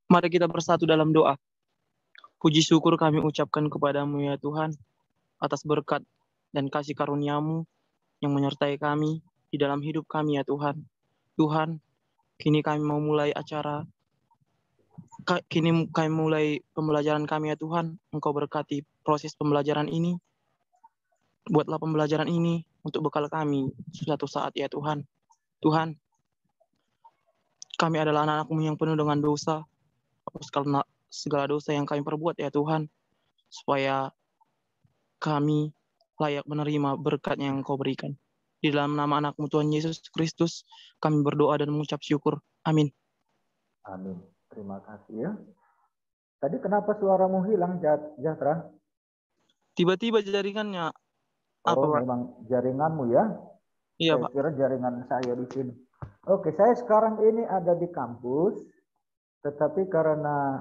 Mari kita bersatu dalam doa. Puji syukur kami ucapkan kepadamu ya Tuhan, atas berkat dan kasih karunia-Mu yang menyertai kami di dalam hidup kami ya Tuhan. Tuhan, kini kami mau mulai acara, kini kami mulai pembelajaran kami ya Tuhan. Engkau berkati proses pembelajaran ini. Buatlah pembelajaran ini untuk bekal kami suatu saat ya Tuhan. Tuhan, kami adalah anak-anak-Mu yang penuh dengan dosa. Hapuskan segala dosa yang kami perbuat ya Tuhan, supaya kami layak menerima berkat yang Engkau berikan. Di dalam nama anak-Mu Tuhan Yesus Kristus, kami berdoa dan mengucap syukur. Amin. Amin. Terima kasih ya. Tadi kenapa suaramu hilang, Jatra? Tiba-tiba jaringannya apa, Oh, Pak? memang jaringanmu ya? Iya, Saya Pak. kira jaringan saya di sini. Oke, saya sekarang ini ada di kampus, tetapi karena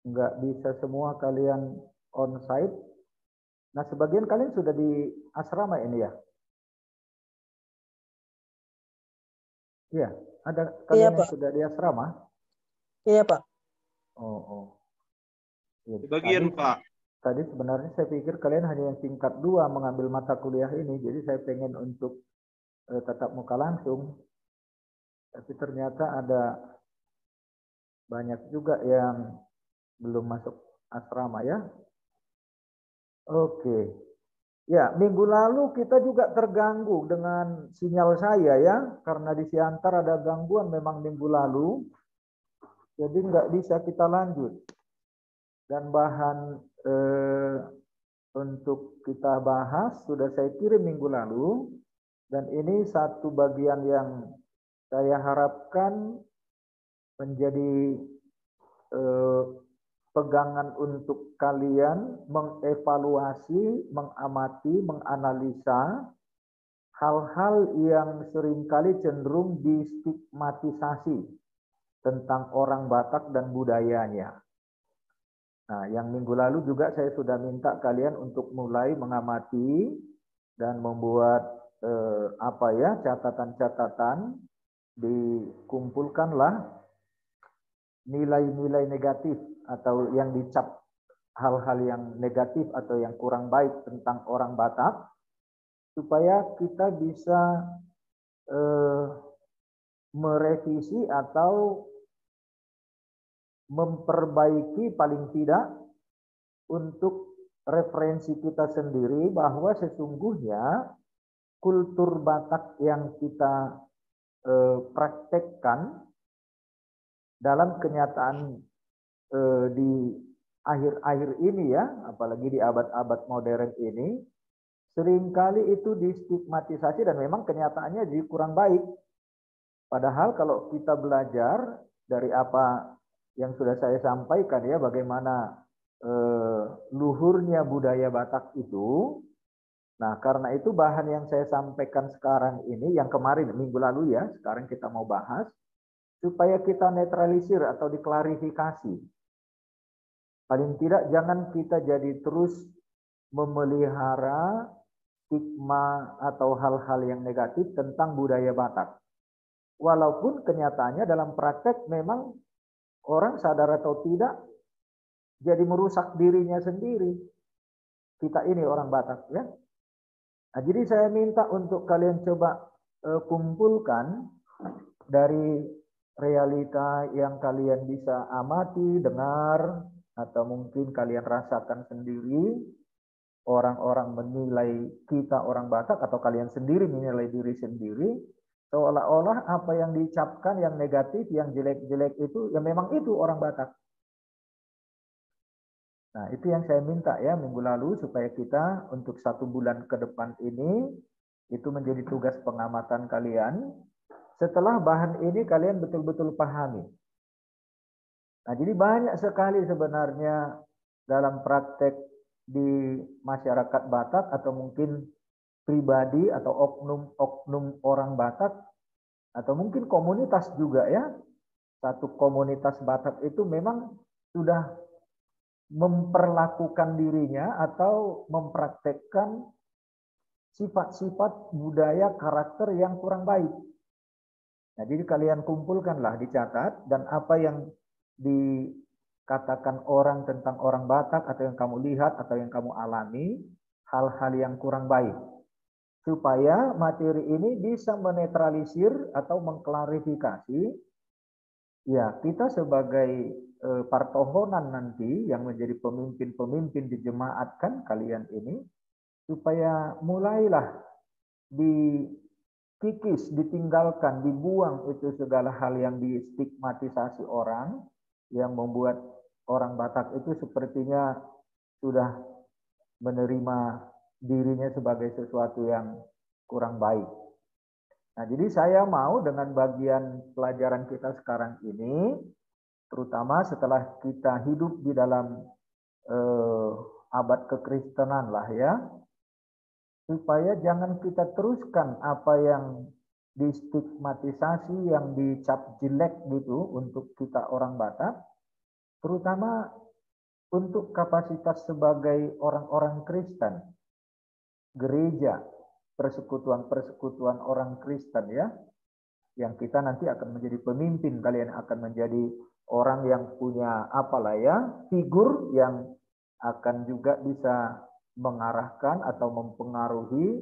nggak bisa semua kalian on-site, nah sebagian kalian sudah di asrama ini ya? Iya, ada kalian yang Pak. sudah di asrama? Iya, Pak. Oh. Ya, Sebagian, Pak. Tadi sebenarnya saya pikir kalian hanya yang tingkat 2 mengambil mata kuliah ini, jadi saya pengen untuk tatap muka langsung. Tapi ternyata ada banyak juga yang belum masuk asrama ya. Oke. Ya, minggu lalu kita juga terganggu dengan sinyal saya ya, karena di Siantar ada gangguan memang minggu lalu. Jadi nggak bisa kita lanjut. Dan bahan untuk kita bahas sudah saya kirim minggu lalu, dan ini satu bagian yang saya harapkan menjadi pegangan untuk kalian mengevaluasi, mengamati, menganalisa hal-hal yang seringkali cenderung distigmatisasi tentang orang Batak dan budayanya. Nah, yang minggu lalu juga saya sudah minta kalian untuk mulai mengamati dan membuat catatan-catatan, dikumpulkanlah nilai-nilai negatif atau yang dicap hal-hal yang negatif atau yang kurang baik tentang orang Batak, supaya kita bisa merevisi atau memperbaiki paling tidak untuk referensi kita sendiri, bahwa sesungguhnya kultur Batak yang kita praktekkan dalam kenyataan di akhir-akhir ini ya, apalagi di abad-abad modern ini, seringkali itu distigmatisasi dan memang kenyataannya jadi kurang baik. Padahal kalau kita belajar dari apa yang sudah saya sampaikan ya, bagaimana luhurnya budaya Batak itu. Nah, karena itu bahan yang saya sampaikan sekarang ini, yang kemarin minggu lalu ya, sekarang kita mau bahas, supaya kita netralisir atau diklarifikasi. Paling tidak jangan kita jadi terus memelihara stigma atau hal-hal yang negatif tentang budaya Batak. Walaupun kenyataannya dalam praktek memang orang sadar atau tidak jadi merusak dirinya sendiri. Kita ini orang Batak ya. Nah, jadi saya minta untuk kalian coba kumpulkan dari realita yang kalian bisa amati, dengar, atau mungkin kalian rasakan sendiri. Orang-orang menilai kita orang Batak, atau kalian sendiri menilai diri sendiri, seolah-olah apa yang diucapkan yang negatif, yang jelek-jelek itu, ya memang itu orang Batak. Nah, itu yang saya minta ya minggu lalu, supaya kita untuk 1 bulan ke depan ini, itu menjadi tugas pengamatan kalian. Setelah bahan ini kalian betul-betul pahami. Nah, jadi banyak sekali sebenarnya dalam praktek di masyarakat Batak, atau mungkin pribadi atau oknum-oknum orang Batak, atau mungkin komunitas juga ya. Satu komunitas Batak itu memang sudah memperlakukan dirinya atau mempraktekkan sifat-sifat budaya karakter yang kurang baik. Nah, jadi kalian kumpulkanlah, dicatat, dan apa yang dikatakan orang tentang orang Batak atau yang kamu lihat atau yang kamu alami hal-hal yang kurang baik. Supaya materi ini bisa menetralisir atau mengklarifikasi ya kita sebagai partohonan nanti yang menjadi pemimpin-pemimpin di jemaat kan kalian ini supaya mulailah dikikis, ditinggalkan, dibuang itu segala hal yang distigmatisasi orang yang membuat orang Batak itu sepertinya sudah menerima dirinya sebagai sesuatu yang kurang baik. Nah, jadi saya mau dengan bagian pelajaran kita sekarang ini, terutama setelah kita hidup di dalam abad kekristenan lah ya, supaya jangan kita teruskan apa yang distigmatisasi, yang dicap jelek gitu untuk kita orang Batak, terutama untuk kapasitas sebagai orang-orang Kristen, gereja, persekutuan-persekutuan orang Kristen ya, yang kita nanti akan menjadi pemimpin, kalian akan menjadi orang yang punya apalah ya, figur yang akan juga bisa mengarahkan atau mempengaruhi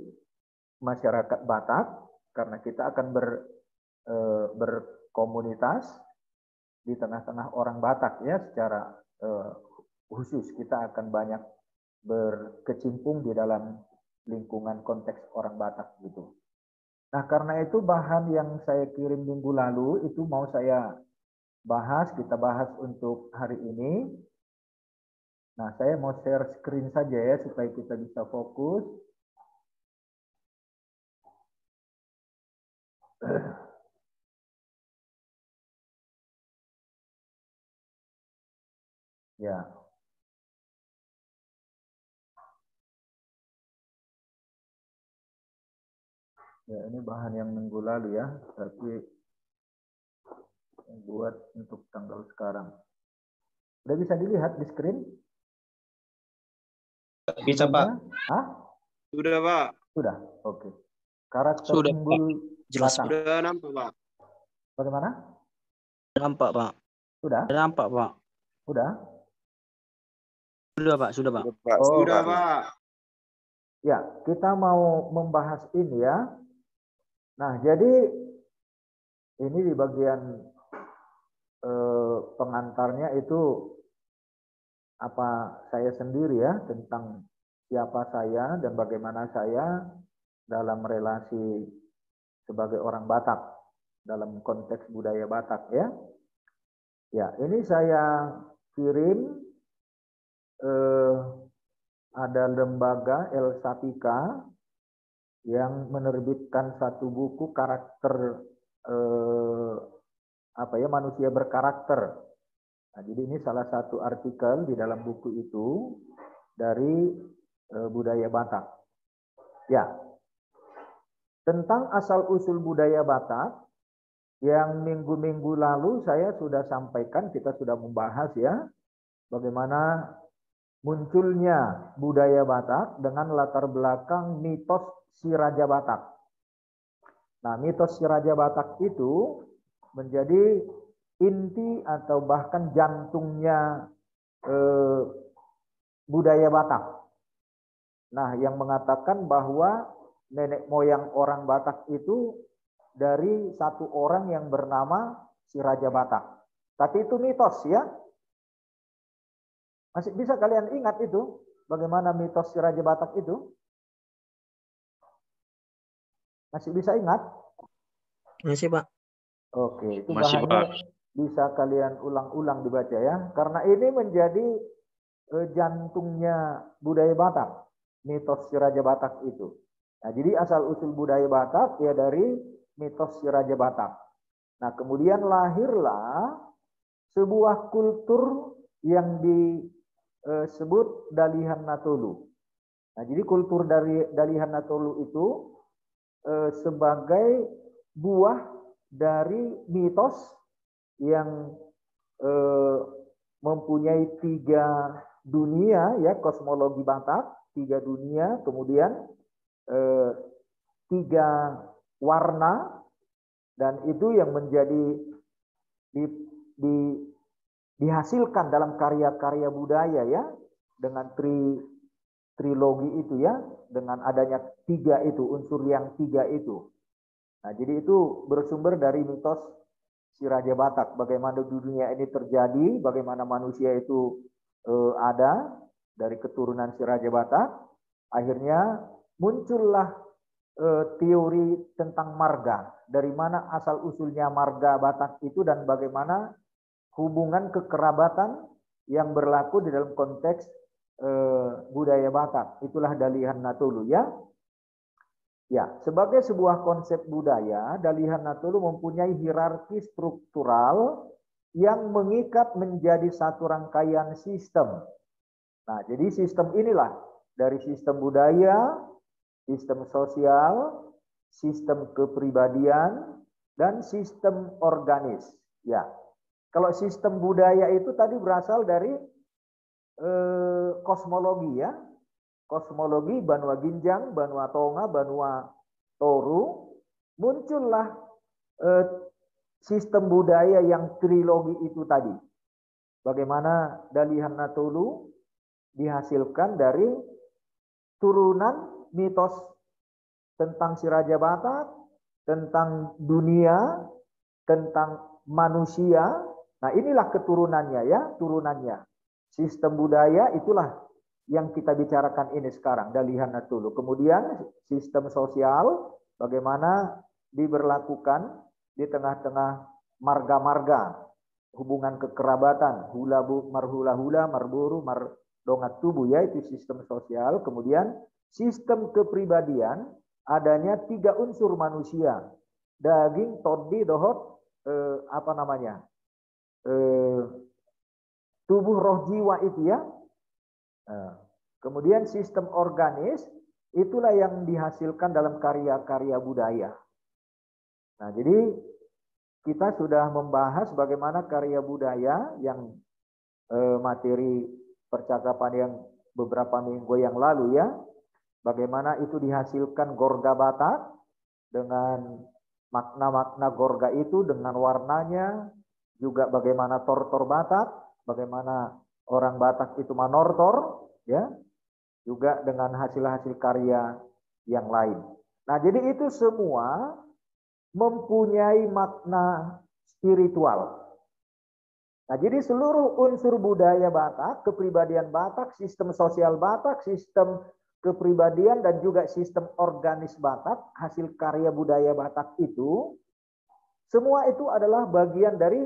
masyarakat Batak, karena kita akan berkomunitas di tengah-tengah orang Batak ya, secara khusus kita akan banyak berkecimpung di dalam lingkungan konteks orang Batak gitu. Nah, karena itu bahan yang saya kirim minggu lalu itu mau saya bahas, kita bahas untuk hari ini. Nah, saya mau share screen saja ya supaya kita bisa fokus. Ya. Ya, ini bahan yang minggu lalu ya, tapi buat untuk tanggal sekarang. Udah bisa dilihat di screen? Bisa, Pak. Hah? Sudah, Pak. Sudah, oke. Karakter Sudah, unggul jelas, Batak. Sudah nampak, Pak. Bagaimana? Nampak, Pak. Sudah? Nampak, Pak. Sudah? Sudah, Pak. Sudah, Pak. Oh, Sudah, oke. Pak. Ya, kita mau membahas ini ya. Nah, jadi ini di bagian pengantarnya itu apa saya sendiri ya, tentang siapa saya dan bagaimana saya dalam relasi sebagai orang Batak dalam konteks budaya Batak ya. Ya, ini saya kirim ada lembaga El Sapika yang menerbitkan satu buku karakter manusia berkarakter. Nah, jadi ini salah satu artikel di dalam buku itu dari budaya Batak. Ya, tentang asal usul budaya Batak yang minggu-minggu lalu saya sudah sampaikan, kita sudah membahas ya, bagaimana munculnya budaya Batak dengan latar belakang mitos si Raja Batak. Nah, mitos si Raja Batak itu menjadi inti atau bahkan jantungnya budaya Batak. Nah, yang mengatakan bahwa nenek moyang orang Batak itu dari satu orang yang bernama si Raja Batak. Tapi itu mitos ya. Masih bisa kalian ingat itu? Bagaimana mitos si Raja Batak itu? Masih bisa ingat? Masih, Pak. Oke, itu Masih, bahannya Pak. bisa kalian ulang-ulang dibaca ya. Karena ini menjadi jantungnya budaya Batak. Mitos si Raja Batak itu. Nah, jadi asal-usul budaya Batak ya dari mitos si Raja Batak. Nah, kemudian lahirlah sebuah kultur yang disebut Dalihan Natolu. Nah, jadi kultur dari Dalihan Natolu itu sebagai buah dari mitos yang mempunyai 3 dunia ya, kosmologi Batak, 3 dunia, kemudian 3 warna, dan itu yang menjadi dihasilkan dalam karya-karya budaya ya, dengan trilogi itu ya, dengan adanya tiga itu, unsur yang tiga itu. Nah, jadi itu bersumber dari mitos si Raja Batak, bagaimana dunia ini terjadi, bagaimana manusia itu ada dari keturunan si Raja Batak. Akhirnya muncullah teori tentang marga, dari mana asal usulnya marga Batak itu dan bagaimana hubungan kekerabatan yang berlaku di dalam konteks budaya Batak. Itulah Dalihan Natulu ya. Ya, sebagai sebuah konsep budaya, Dalihan Natulu mempunyai hierarki struktural yang mengikat menjadi satu rangkaian sistem. Nah, jadi sistem inilah dari sistem budaya, sistem sosial, sistem kepribadian, dan sistem organis. Ya, kalau sistem budaya itu tadi berasal dari kosmologi ya. Kosmologi Banua Ginjang, Banua Tonga, Banua Toru, muncullah sistem budaya yang trilogi itu tadi. Bagaimana Dalihan Natulu dihasilkan dari turunan mitos tentang si Raja Batak, tentang dunia, tentang manusia. Nah, inilah keturunannya ya, turunannya. Sistem budaya itulah yang kita bicarakan ini sekarang, Dalihan Natulu. Kemudian sistem sosial, bagaimana diberlakukan di tengah-tengah marga-marga, hubungan kekerabatan, marhula-hula, marburu, mardongat tubuh, ya itu sistem sosial. Kemudian sistem kepribadian, adanya tiga unsur manusia, daging, todi, dohot, tubuh, roh, jiwa itu ya. Kemudian sistem organis, itulah yang dihasilkan dalam karya-karya budaya. Nah, jadi kita sudah membahas bagaimana karya budaya yang materi percakapan yang beberapa minggu yang lalu ya. Bagaimana itu dihasilkan Gorga Batak dengan makna-makna Gorga itu dengan warnanya, juga bagaimana Tortor Batak, bagaimana orang Batak itu manortor, ya, juga dengan hasil-hasil karya yang lain. Nah, jadi itu semua mempunyai makna spiritual. Nah, jadi seluruh unsur budaya Batak, kepribadian Batak, sistem sosial Batak, sistem kepribadian dan juga sistem organis Batak, hasil karya budaya Batak itu, semua itu adalah bagian dari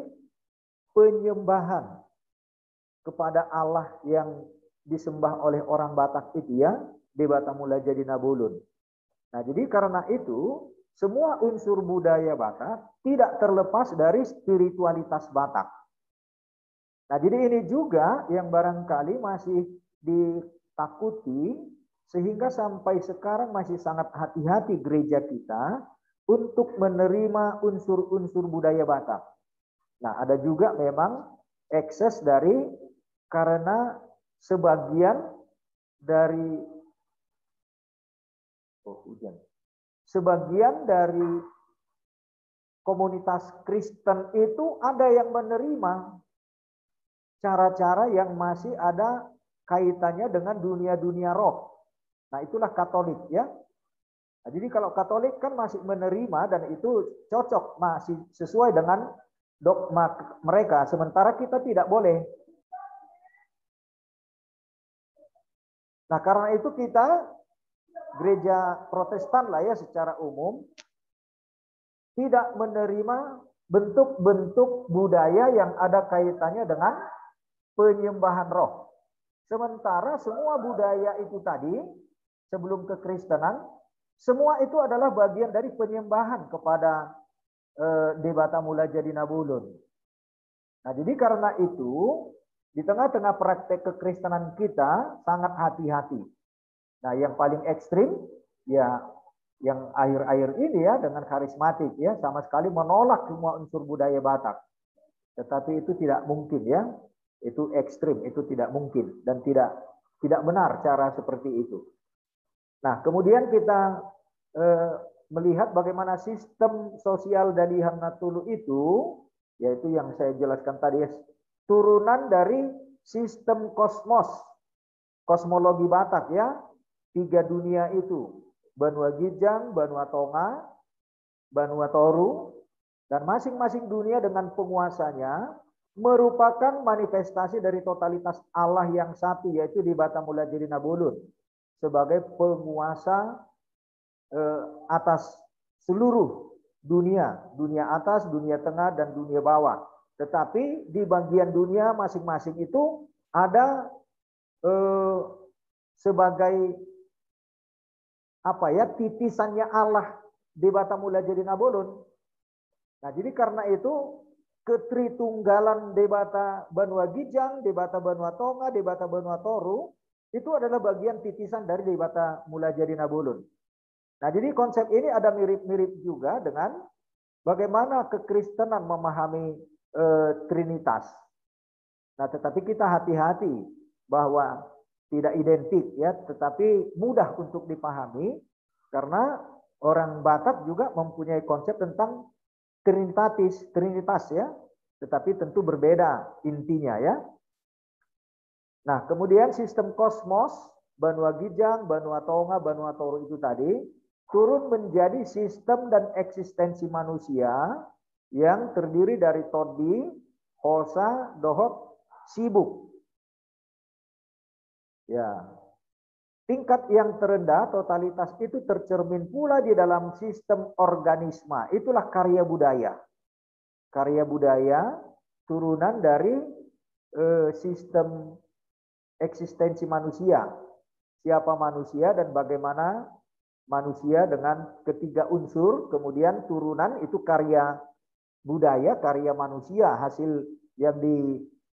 penyembahan kepada Allah yang disembah oleh orang Batak itu ya, di Batamula Jadi Nabulun. Nah, jadi karena itu semua unsur budaya Batak tidak terlepas dari spiritualitas Batak. Nah, jadi ini juga yang barangkali masih ditakuti sehingga sampai sekarang masih sangat hati-hati gereja kita untuk menerima unsur-unsur budaya Batak. Nah, ada juga memang ekses dari karena sebagian dari komunitas Kristen itu ada yang menerima cara-cara yang masih ada kaitannya dengan dunia-dunia roh. Nah, itulah Katolik ya. Nah, jadi kalau Katolik kan masih menerima dan itu cocok, masih sesuai dengan dogma mereka, sementara kita tidak boleh. Nah, karena itu kita gereja Protestan lah ya secara umum tidak menerima bentuk-bentuk budaya yang ada kaitannya dengan penyembahan roh. Sementara semua budaya itu tadi sebelum kekristenan, semua itu adalah bagian dari penyembahan kepada Dewatamula Jadi Nabulun. Nah, jadi karena itu di tengah-tengah praktek kekristenan kita sangat hati-hati. Nah, yang paling ekstrim ya yang akhir-akhir ini ya dengan karismatik ya sama sekali menolak semua unsur budaya Batak. Tetapi itu tidak mungkin ya. Itu ekstrim, itu tidak mungkin dan tidak benar cara seperti itu. Nah, kemudian kita melihat bagaimana sistem sosial Dalihan Natulu itu, yaitu yang saya jelaskan tadi ya, turunan dari sistem kosmos, kosmologi Batak ya. 3 dunia itu, Banua Gijang, Banua Tonga, Banua Toru, dan masing-masing dunia dengan penguasanya merupakan manifestasi dari totalitas Allah yang satu, yaitu di Batamula Jadi Nabulun sebagai penguasa atas seluruh dunia, dunia atas, dunia tengah, dan dunia bawah. Tetapi di bagian dunia masing-masing itu ada sebagai titisannya Allah di Batamula Jadi Nabulun. Nah, jadi karena itu ketritunggalan Debata Banua Gijang, Debata Banua Tonga, Debata Banua Toru itu adalah bagian titisan dari Debata Mula Jadi Nabulun. Nah, jadi konsep ini ada mirip-mirip juga dengan bagaimana kekristenan memahami Trinitas. Nah, tetapi kita hati-hati bahwa tidak identik ya, tetapi mudah untuk dipahami karena orang Batak juga mempunyai konsep tentang Trinitas ya, tetapi tentu berbeda intinya ya. Nah, kemudian sistem kosmos Banua Gijang, Banua Tonga, Banua Toru itu tadi turun menjadi sistem dan eksistensi manusia yang terdiri dari Todi, Hosa, Dohot, Sibuk. Ya, tingkat yang terendah totalitas itu tercermin pula di dalam sistem organisma. Itulah karya budaya. Karya budaya turunan dari sistem eksistensi manusia. Siapa manusia dan bagaimana manusia dengan ketiga unsur. Kemudian turunan itu karya budaya, karya manusia. Hasil yang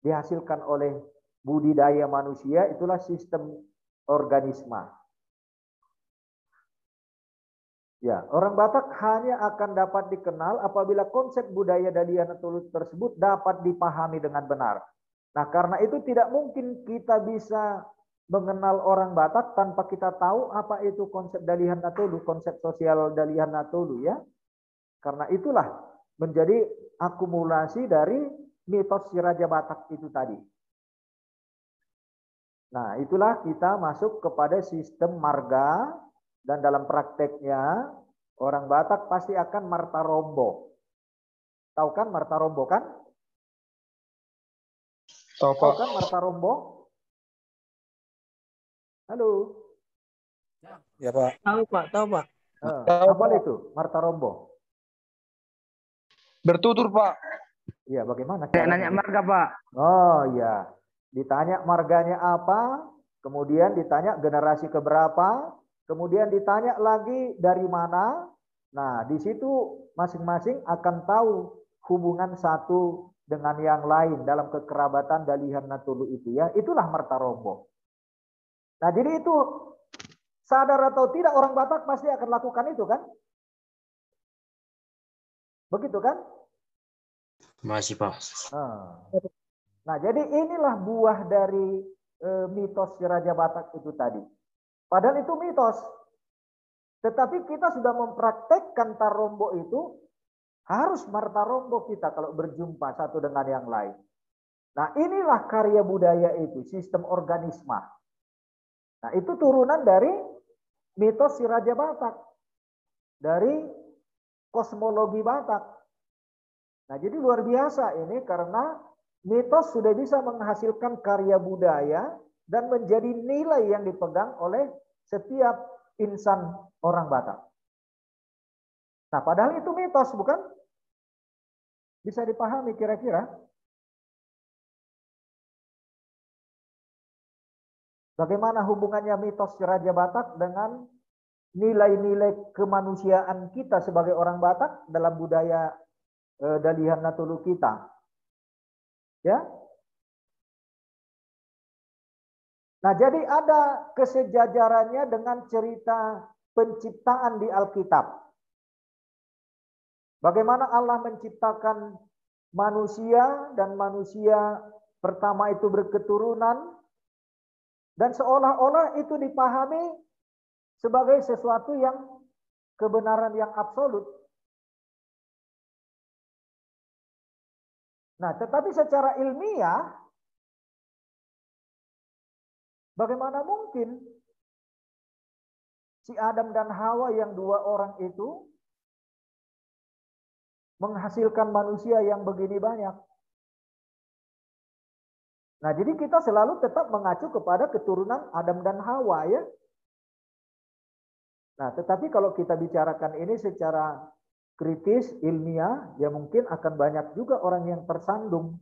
dihasilkan oleh budidaya manusia, itulah sistem organisma. Ya, orang Batak hanya akan dapat dikenal apabila konsep budaya Dalian Natolu tersebut dapat dipahami dengan benar. Nah, karena itu tidak mungkin kita bisa mengenal orang Batak tanpa kita tahu apa itu konsep Dalian Natolu, konsep sosial Dalian Natolu ya. Karena itulah menjadi akumulasi dari mitos si Raja Batak itu tadi. Nah, itulah kita masuk kepada sistem marga dan dalam prakteknya orang Batak pasti akan marta rombo. Tahu kan marta rombo kan? Tahu, Tahu Pak. kan marta rombo? Halo. Ya, Pak. Tahu Pak, tahu Pak. Apa itu marta rombo? Bertutur, Pak. Iya, bagaimana Saya caranya? nanya marga, Pak. Oh iya, ditanya marganya apa, kemudian ditanya generasi keberapa, kemudian ditanya lagi dari mana. Nah, di situ masing-masing akan tahu hubungan satu dengan yang lain dalam kekerabatan Dalihan Natulu itu ya. Itulah marta rombo. Nah, jadi itu sadar atau tidak orang Batak pasti akan lakukan itu kan? Begitu kan? Masih, Pak. Nah, jadi inilah buah dari mitos si Raja Batak itu tadi. Padahal itu mitos. Tetapi kita sudah mempraktekkan tarombo itu, harus martarombo kita kalau berjumpa satu dengan yang lain. Nah, inilah karya budaya itu, sistem organisma. Nah, itu turunan dari mitos si Raja Batak. Dari kosmologi Batak. Nah, jadi luar biasa ini karena mitos sudah bisa menghasilkan karya budaya dan menjadi nilai yang dipegang oleh setiap insan orang Batak. Nah, padahal itu mitos, bukan? Bisa dipahami kira-kira? Bagaimana hubungannya mitos Raja Batak dengan nilai-nilai kemanusiaan kita sebagai orang Batak dalam budaya Dalihan Natulu kita? Ya. Nah, jadi ada kesejajarannya dengan cerita penciptaan di Alkitab. Bagaimana Allah menciptakan manusia dan manusia pertama itu berketurunan dan seolah-olah itu dipahami sebagai sesuatu yang kebenaran yang absolut. Nah, tetapi secara ilmiah, bagaimana mungkin si Adam dan Hawa yang dua orang itu menghasilkan manusia yang begini banyak? Nah, jadi kita selalu tetap mengacu kepada keturunan Adam dan Hawa ya. Nah, tetapi kalau kita bicarakan ini secara kritis, ilmiah, ya mungkin akan banyak juga orang yang tersandung.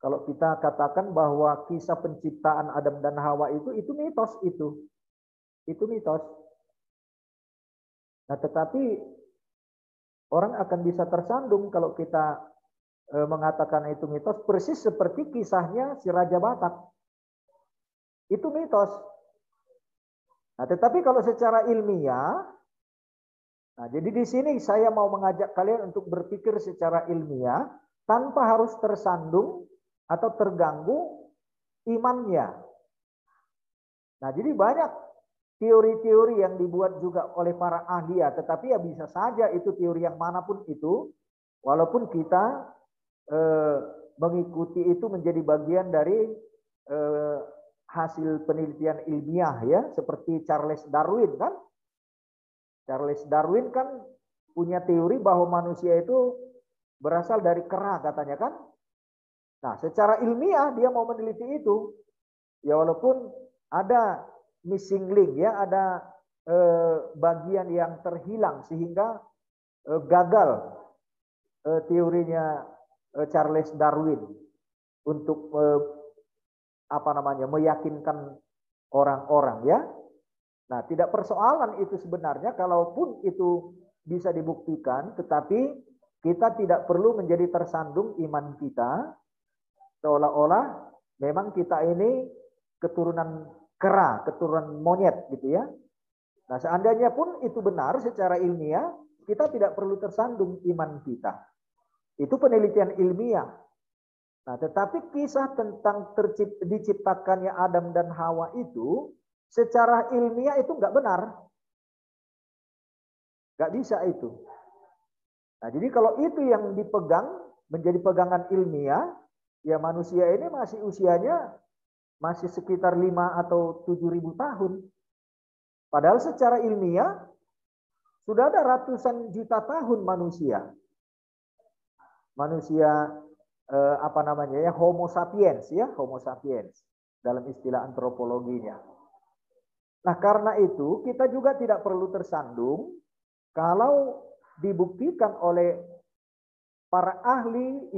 Kalau kita katakan bahwa kisah penciptaan Adam dan Hawa itu mitos itu. Itu mitos. Nah, tetapi orang akan bisa tersandung kalau kita mengatakan itu mitos, persis seperti kisahnya si Raja Batak. Itu mitos. Nah, tetapi kalau secara ilmiah, nah jadi di sini saya mau mengajak kalian untuk berpikir secara ilmiah tanpa harus tersandung atau terganggu imannya. Nah, jadi banyak teori-teori yang dibuat juga oleh para ahli ya, tetapi ya bisa saja itu teori yang manapun itu, walaupun kita mengikuti itu menjadi bagian dari hasil penelitian ilmiah ya, seperti Charles Darwin kan. Charles Darwin kan punya teori bahwa manusia itu berasal dari kera katanya kan. Nah, secara ilmiah dia mau meneliti itu. Ya walaupun ada missing link ya, ada bagian yang terhilang sehingga gagal teorinya Charles Darwin untuk meyakinkan orang-orang ya. Nah, tidak persoalan itu sebenarnya kalaupun itu bisa dibuktikan, tetapi kita tidak perlu menjadi tersandung iman kita seolah-olah memang kita ini keturunan kera, keturunan monyet gitu ya. Nah, seandainya pun itu benar secara ilmiah, kita tidak perlu tersandung iman kita. Itu penelitian ilmiah. Nah, tetapi kisah tentang diciptakannya Adam dan Hawa itu secara ilmiah itu nggak benar. Nggak bisa itu. Nah, jadi kalau itu yang dipegang menjadi pegangan ilmiah, ya manusia ini masih usianya masih sekitar 5 atau 7.000 tahun. Padahal secara ilmiah sudah ada ratusan juta tahun manusia. Manusia Homo sapiens ya, Homo sapiens dalam istilah antropologinya. Nah, karena itu kita juga tidak perlu tersandung kalau dibuktikan oleh para ahli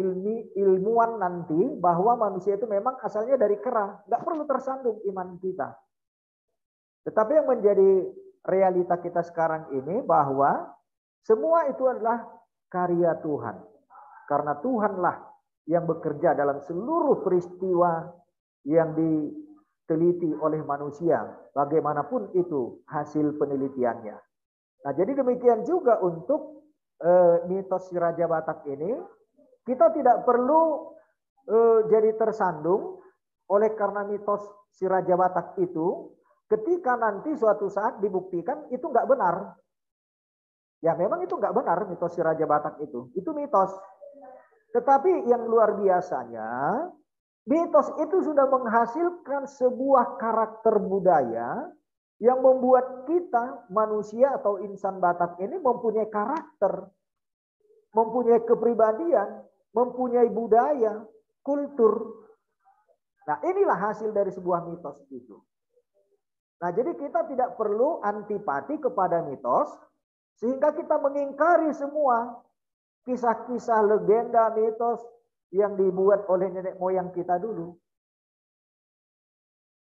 ilmuwan nanti bahwa manusia itu memang asalnya dari kera, nggak perlu tersandung iman kita. Tetapi yang menjadi realita kita sekarang ini bahwa semua itu adalah karya Tuhan. Karena Tuhanlah yang bekerja dalam seluruh peristiwa yang diteliti oleh manusia, bagaimanapun itu hasil penelitiannya. Nah, jadi demikian juga untuk mitos si Raja Batak ini, kita tidak perlu jadi tersandung oleh karena mitos si Raja Batak itu, ketika nanti suatu saat dibuktikan itu nggak benar. Ya memang itu nggak benar mitos si Raja Batak itu mitos. Tetapi yang luar biasanya, mitos itu sudah menghasilkan sebuah karakter budaya yang membuat kita manusia atau insan Batak ini mempunyai karakter, mempunyai kepribadian, mempunyai budaya, kultur. Nah, inilah hasil dari sebuah mitos itu. Nah, jadi kita tidak perlu antipati kepada mitos sehingga kita mengingkari semua kisah-kisah legenda mitos yang dibuat oleh nenek moyang kita dulu.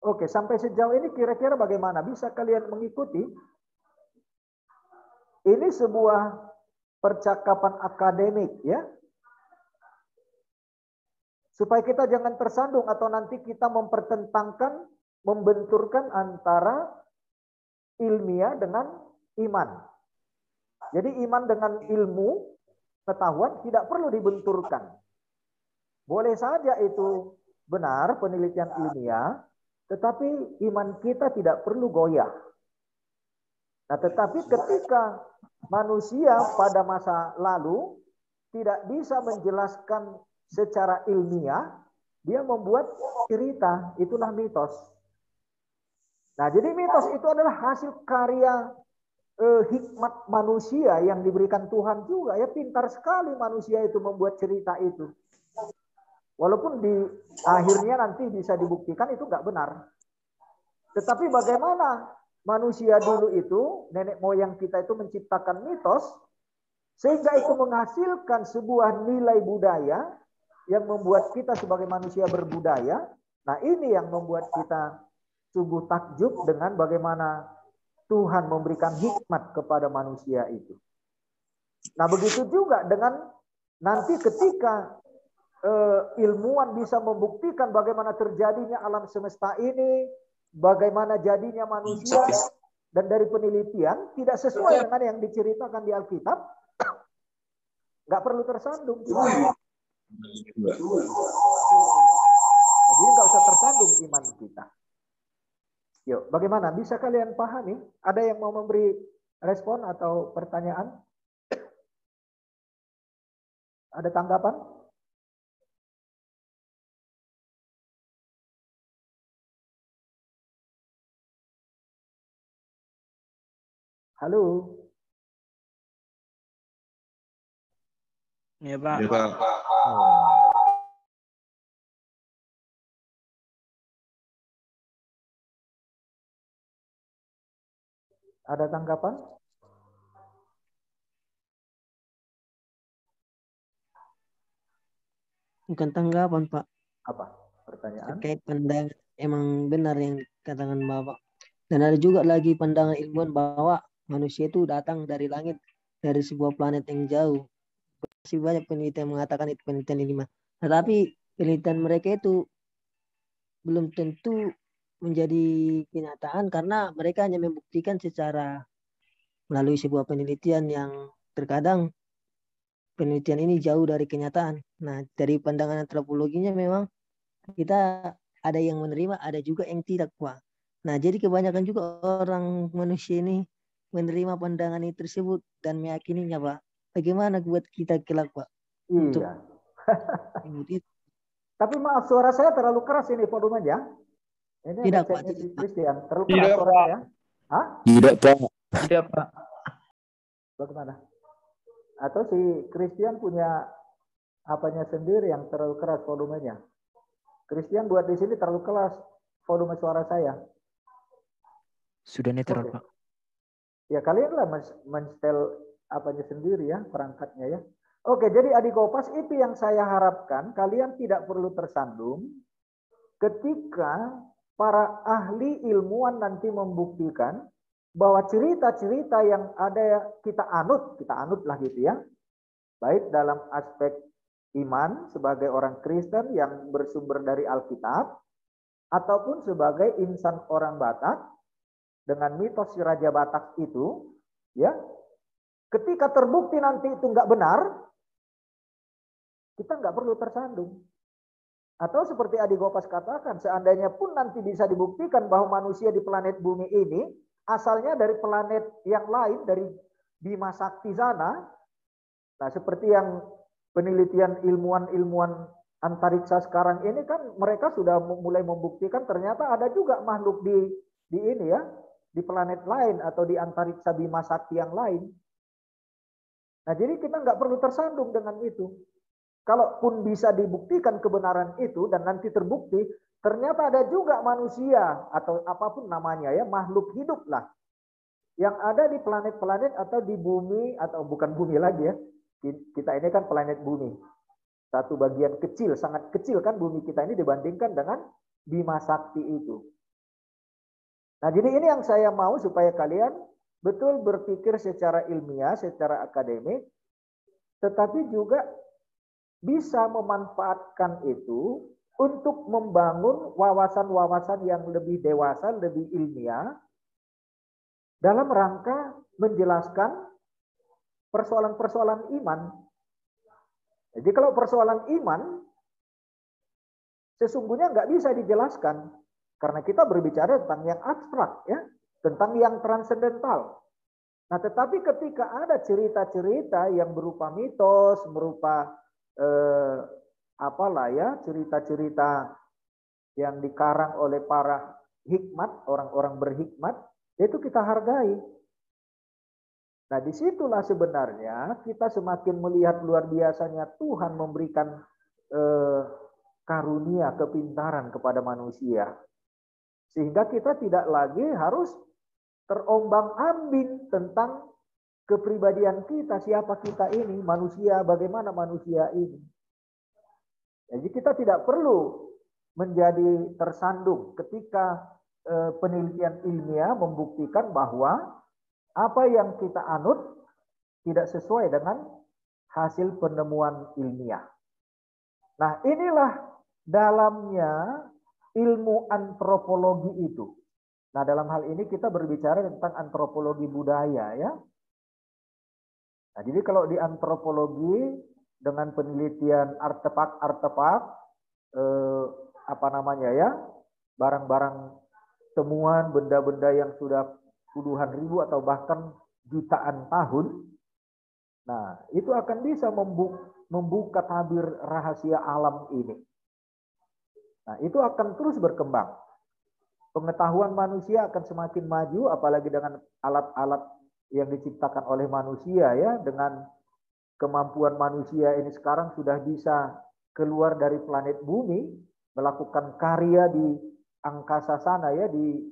Oke, sampai sejauh ini kira-kira bagaimana? Bisa kalian mengikuti? Ini sebuah percakapan akademik ya. Supaya kita jangan tersandung atau nanti kita mempertentangkan, membenturkan antara ilmiah dengan iman. Jadi iman dengan ilmu pengetahuan tidak perlu dibenturkan. Boleh saja itu benar penelitian ilmiah, tetapi iman kita tidak perlu goyah. Nah, tetapi ketika manusia pada masa lalu tidak bisa menjelaskan secara ilmiah, dia membuat cerita, itulah mitos. Nah, jadi mitos itu adalah hasil karya hikmat manusia yang diberikan Tuhan juga. Ya, pintar sekali manusia itu membuat cerita itu. Walaupun di akhirnya nanti bisa dibuktikan itu nggak benar. Tetapi bagaimana manusia dulu itu, nenek moyang kita itu menciptakan mitos, sehingga itu menghasilkan sebuah nilai budaya yang membuat kita sebagai manusia berbudaya. Nah, ini yang membuat kita sungguh takjub dengan bagaimana Tuhan memberikan hikmat kepada manusia itu. Nah, begitu juga dengan nanti ketika ilmuwan bisa membuktikan bagaimana terjadinya alam semesta ini, bagaimana jadinya manusia, dan dari penelitian tidak sesuai dengan yang diceritakan di Alkitab, nggak perlu tersandung. Jadi nggak usah tersandung iman kita. Yuk, bagaimana? Bisa kalian pahami? Ada yang mau memberi respon atau pertanyaan? Ada tanggapan? Halo? Ya, Pak. Ya, Pak. Ada tanggapan? Bukan tanggapan, Pak. Apa pertanyaan? Terkait pandangan, emang benar yang katakan Bapak. Dan ada juga lagi pandangan ilmuwan bahwa manusia itu datang dari langit, dari sebuah planet yang jauh. Masih banyak penelitian mengatakan itu penelitian ini, tetapi penelitian mereka itu belum tentu menjadi kenyataan karena mereka hanya membuktikan secara melalui sebuah penelitian yang terkadang penelitian ini jauh dari kenyataan. Nah, dari pandangan antropologinya memang kita ada yang menerima, ada juga yang tidak, Pak. Nah, jadi kebanyakan juga orang manusia ini menerima pandangan ini tersebut dan meyakininya, Pak. Bagaimana buat kita kelak, Pak? Untuk Iya. Tapi maaf, suara saya terlalu keras ini volumenya. Ini tidak, ada Pak. chatnya si Christian. Terlalu Tidak, keras suara Pak. saya. Hah? Tidak, Pak. Tidak, Pak. Bagaimana? Atau si Christian punya apanya sendiri yang terlalu keras volumenya? Christian buat di sini terlalu keras volume suara saya. Sudah netral, Oke. Pak. Ya, kalianlah men-setel apanya sendiri ya, perangkatnya ya. Oke, jadi adik Kopas, itu yang saya harapkan kalian tidak perlu tersandung ketika para ahli ilmuwan nanti membuktikan bahwa cerita-cerita yang ada kita anut lah gitu ya. Baik dalam aspek iman sebagai orang Kristen yang bersumber dari Alkitab, ataupun sebagai insan orang Batak dengan mitos si Raja Batak itu, ya, ketika terbukti nanti itu nggak benar, kita nggak perlu tersandung. Atau seperti Adi Gopas katakan, seandainya pun nanti bisa dibuktikan bahwa manusia di planet bumi ini asalnya dari planet yang lain, dari Bima Sakti sana. Nah, seperti yang penelitian ilmuwan-ilmuwan antariksa sekarang ini kan mereka sudah mulai membuktikan ternyata ada juga makhluk di ini ya, di planet lain atau di antariksa Bima Sakti yang lain. Nah, jadi kita nggak perlu tersandung dengan itu. Kalaupun bisa dibuktikan kebenaran itu dan nanti terbukti, ternyata ada juga manusia atau apapun namanya ya, makhluk hidup lah, yang ada di planet-planet atau di bumi, atau bukan bumi lagi ya. Kita ini kan planet bumi. Satu bagian kecil, sangat kecil kan bumi kita ini dibandingkan dengan Bima Sakti itu. Nah, jadi ini yang saya mau supaya kalian betul berpikir secara ilmiah, secara akademik, tetapi juga bisa memanfaatkan itu untuk membangun wawasan-wawasan yang lebih dewasa, lebih ilmiah, dalam rangka menjelaskan persoalan-persoalan iman. Jadi kalau persoalan iman, sesungguhnya nggak bisa dijelaskan, karena kita berbicara tentang yang abstrak, ya, tentang yang transendental. Nah, tetapi ketika ada cerita-cerita yang berupa mitos, berupa apalah ya cerita-cerita yang dikarang oleh para hikmat, orang-orang berhikmat, itu kita hargai. Nah, disitulah sebenarnya kita semakin melihat luar biasanya Tuhan memberikan karunia kepintaran kepada manusia. Sehingga kita tidak lagi harus terombang-ambing tentang kepribadian kita, siapa kita ini, manusia, bagaimana manusia ini. Jadi kita tidak perlu menjadi tersandung ketika penelitian ilmiah membuktikan bahwa apa yang kita anut tidak sesuai dengan hasil penemuan ilmiah. Nah, inilah dalamnya ilmu antropologi itu. Nah, dalam hal ini kita berbicara tentang antropologi budaya ya. Nah, jadi kalau di antropologi dengan penelitian artefak-artefak apa namanya ya, barang-barang temuan benda-benda yang sudah puluhan ribu atau bahkan jutaan tahun. Nah, itu akan bisa membuka tabir rahasia alam ini. Nah, itu akan terus berkembang. Pengetahuan manusia akan semakin maju, apalagi dengan alat-alat yang diciptakan oleh manusia ya, dengan kemampuan manusia ini sekarang sudah bisa keluar dari planet bumi, melakukan karya di angkasa sana ya, di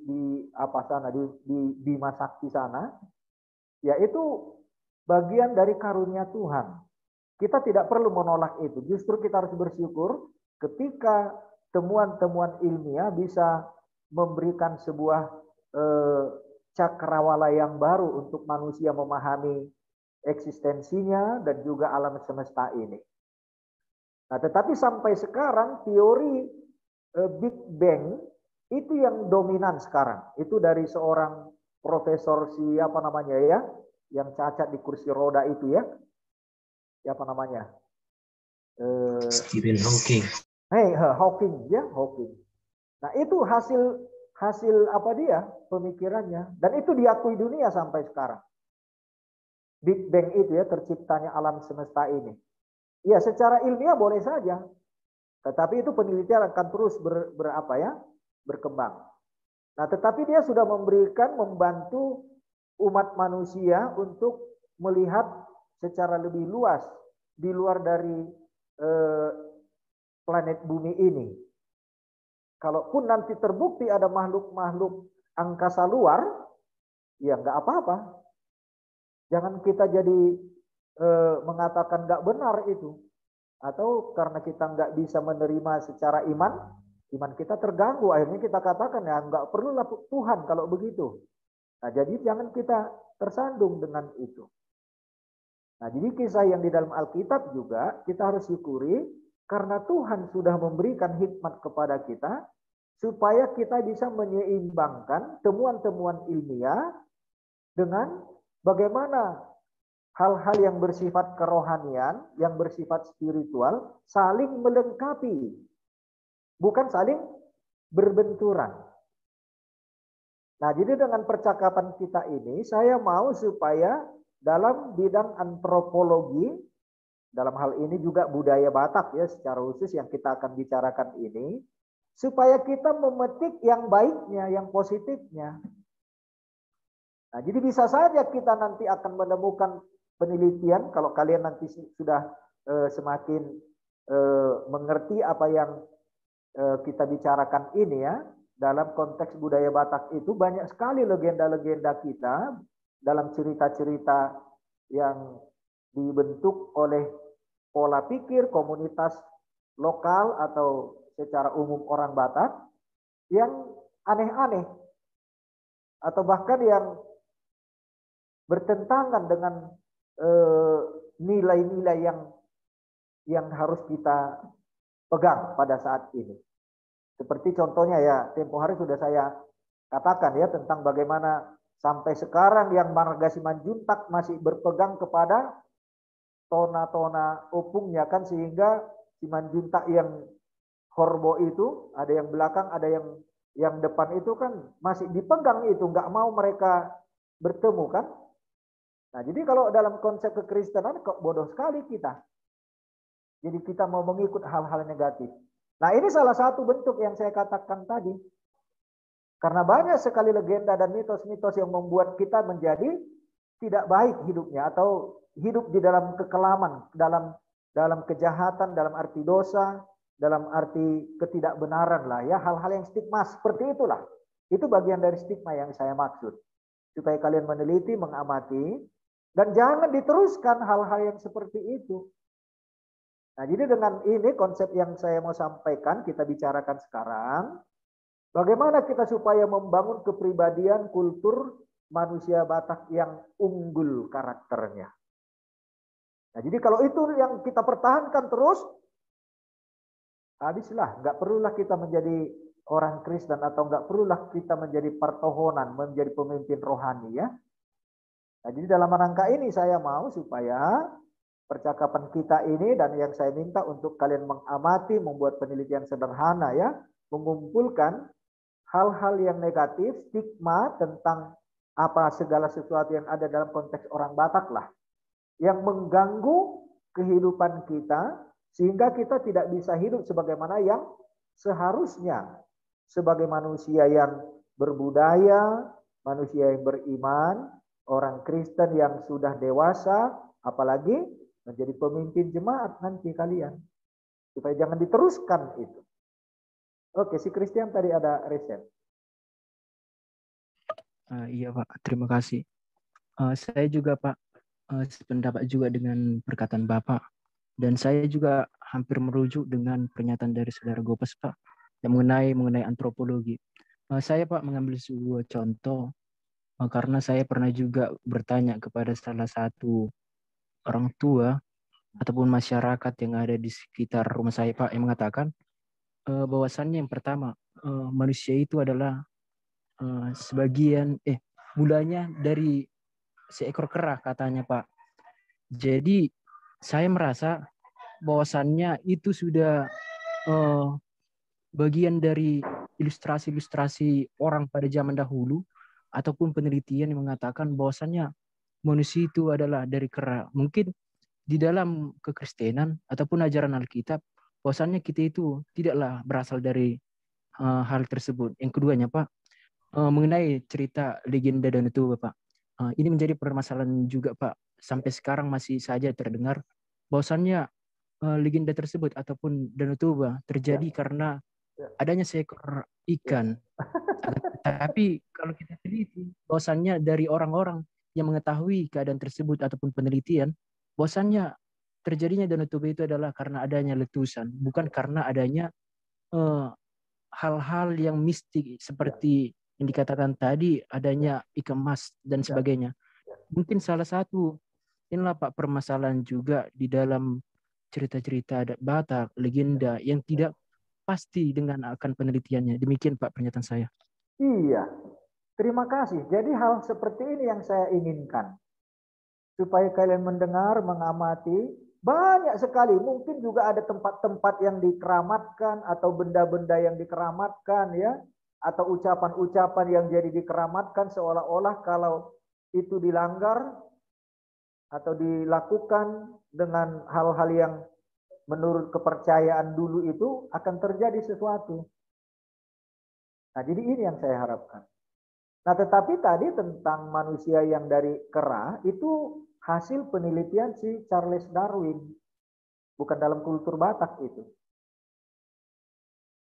apa sana, di Bima Sakti sana, yaitu bagian dari karunia Tuhan. Kita tidak perlu menolak itu, justru kita harus bersyukur ketika temuan-temuan ilmiah bisa memberikan sebuah cakrawala yang baru untuk manusia memahami eksistensinya dan juga alam semesta ini. Nah, tetapi sampai sekarang teori Big Bang itu yang dominan sekarang. Itu dari seorang profesor siapa namanya ya, yang cacat di kursi roda itu ya. Siapa namanya? Stephen Hawking. Hawking ya, Hawking. Nah, itu hasil apa dia? Pemikirannya, dan itu diakui dunia sampai sekarang. Big Bang itu ya, terciptanya alam semesta ini. Ya, secara ilmiah boleh saja. Tetapi itu penelitian akan terus berkembang. Nah, tetapi dia sudah membantu umat manusia untuk melihat secara lebih luas di luar dari planet bumi ini. Kalaupun nanti terbukti ada makhluk-makhluk angkasa luar, ya nggak apa-apa. Jangan kita jadi mengatakan nggak benar itu. Atau karena kita nggak bisa menerima secara iman kita terganggu. Akhirnya kita katakan ya nggak perlulah Tuhan kalau begitu. Nah, jadi jangan kita tersandung dengan itu. Nah, jadi kisah yang di dalam Alkitab juga kita harus syukuri karena Tuhan sudah memberikan hikmat kepada kita supaya kita bisa menyeimbangkan temuan-temuan ilmiah dengan bagaimana hal-hal yang bersifat kerohanian, yang bersifat spiritual, saling melengkapi. Bukan saling berbenturan. Nah, jadi dengan percakapan kita ini, saya mau supaya dalam bidang antropologi, dalam hal ini juga budaya Batak ya, secara khusus yang kita akan bicarakan ini, supaya kita memetik yang baiknya, yang positifnya. Nah, jadi bisa saja kita nanti akan menemukan penelitian, kalau kalian nanti sudah semakin mengerti apa yang kita bicarakan ini ya, dalam konteks budaya Batak itu banyak sekali legenda-legenda kita dalam cerita-cerita yang dibentuk oleh pola pikir komunitas lokal atau secara umum orang Batak yang aneh-aneh atau bahkan yang bertentangan dengan nilai-nilai yang harus kita pegang pada saat ini. Seperti contohnya ya, tempo hari sudah saya katakan ya tentang bagaimana sampai sekarang yang Marga Simanjuntak masih berpegang kepada tona-tona opungnya kan, sehingga Simanjuntak yang Horbo itu ada yang belakang, ada yang depan itu kan masih dipegang itu, nggak mau mereka bertemu kan. Nah, jadi kalau dalam konsep kekristenan kok bodoh sekali kita. Jadi kita mau mengikut hal-hal negatif. Nah, ini salah satu bentuk yang saya katakan tadi. Karena banyak sekali legenda dan mitos-mitos yang membuat kita menjadi tidak baik hidupnya atau hidup di dalam kekelaman, dalam kejahatan, dalam arti dosa, dalam arti ketidakbenaran lah ya, hal-hal yang stigma seperti itulah. Itu bagian dari stigma yang saya maksud. Supaya kalian meneliti, mengamati, dan jangan diteruskan hal-hal yang seperti itu. Nah, jadi dengan ini konsep yang saya mau sampaikan, kita bicarakan sekarang. Bagaimana kita supaya membangun kepribadian kultur manusia Batak yang unggul karakternya. Nah, jadi kalau itu yang kita pertahankan terus, habislah. Nggak perlulah kita menjadi orang Kristen atau nggak perlulah kita menjadi pertohonan, menjadi pemimpin rohani ya. Nah, jadi dalam rangka ini saya mau supaya percakapan kita ini dan yang saya minta untuk kalian mengamati, membuat penelitian sederhana ya, mengumpulkan hal-hal yang negatif, stigma tentang apa segala sesuatu yang ada dalam konteks orang Batak lah, yang mengganggu kehidupan kita sehingga kita tidak bisa hidup sebagaimana yang seharusnya sebagai manusia yang berbudaya, manusia yang beriman, orang Kristen yang sudah dewasa, apalagi menjadi pemimpin jemaat nanti kalian. Supaya jangan diteruskan itu. Oke, si Christian tadi ada resep. Iya Pak, terima kasih. Saya juga Pak sependapat juga dengan perkataan Bapak. Dan saya juga hampir merujuk dengan pernyataan dari saudara Gopes Pak yang mengenai antropologi. Saya Pak mengambil sebuah contoh karena saya pernah juga bertanya kepada salah satu orang tua ataupun masyarakat yang ada di sekitar rumah saya Pak yang mengatakan bahwasannya yang pertama manusia itu adalah mulanya dari seekor kera katanya Pak. Jadi saya merasa bahwasannya itu sudah bagian dari ilustrasi-ilustrasi orang pada zaman dahulu ataupun penelitian yang mengatakan bahwasannya manusia itu adalah dari kera. Mungkin di dalam kekristenan ataupun ajaran Alkitab bahwasannya kita itu tidaklah berasal dari hal tersebut. Yang keduanya Pak, mengenai cerita legenda Danau Toba Pak, ini menjadi permasalahan juga Pak. Sampai sekarang masih saja terdengar bahwasannya legenda tersebut ataupun Danau Toba terjadi karena adanya seekor ikan. Tapi kalau kita teliti bahwasannya dari orang-orang yang mengetahui keadaan tersebut ataupun penelitian, bahwasannya terjadinya Danau Toba itu adalah karena adanya letusan, bukan karena adanya hal-hal yang mistik seperti yang dikatakan tadi adanya ikan mas dan sebagainya. Mungkin salah satu inilah Pak permasalahan juga di dalam cerita-cerita adat Batak, legenda yang tidak pasti dengan akan penelitiannya. Demikian Pak pernyataan saya. Iya, terima kasih. Jadi hal seperti ini yang saya inginkan. Supaya kalian mendengar, mengamati, banyak sekali. Mungkin juga ada tempat-tempat yang dikeramatkan atau benda-benda yang dikeramatkan ya. Atau ucapan-ucapan yang jadi dikeramatkan seolah-olah kalau itu dilanggar atau dilakukan dengan hal-hal yang menurut kepercayaan dulu itu akan terjadi sesuatu. Nah, jadi ini yang saya harapkan. Nah, tetapi tadi tentang manusia yang dari kera itu hasil penelitian si Charles Darwin. Bukan dalam kultur Batak itu.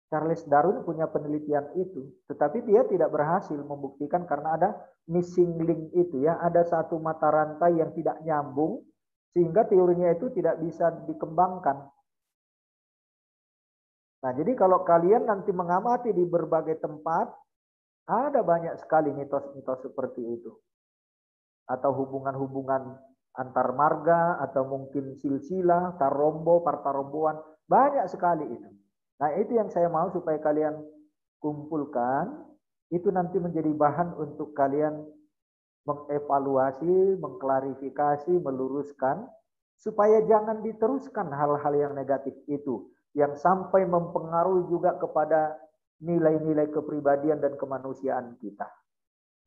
Charles Darwin punya penelitian itu. Tetapi dia tidak berhasil membuktikan karena ada missing link itu ya. Ada satu mata rantai yang tidak nyambung. Sehingga teorinya itu tidak bisa dikembangkan. Nah, jadi kalau kalian nanti mengamati di berbagai tempat, ada banyak sekali mitos-mitos seperti itu. Atau hubungan-hubungan antar marga, atau mungkin silsilah, tarombo, partaromboan. Banyak sekali itu. Nah, itu yang saya mau supaya kalian kumpulkan. Itu nanti menjadi bahan untuk kalian mengevaluasi, mengklarifikasi, meluruskan. Supaya jangan diteruskan hal-hal yang negatif itu. Yang sampai mempengaruhi juga kepada nilai-nilai kepribadian dan kemanusiaan kita.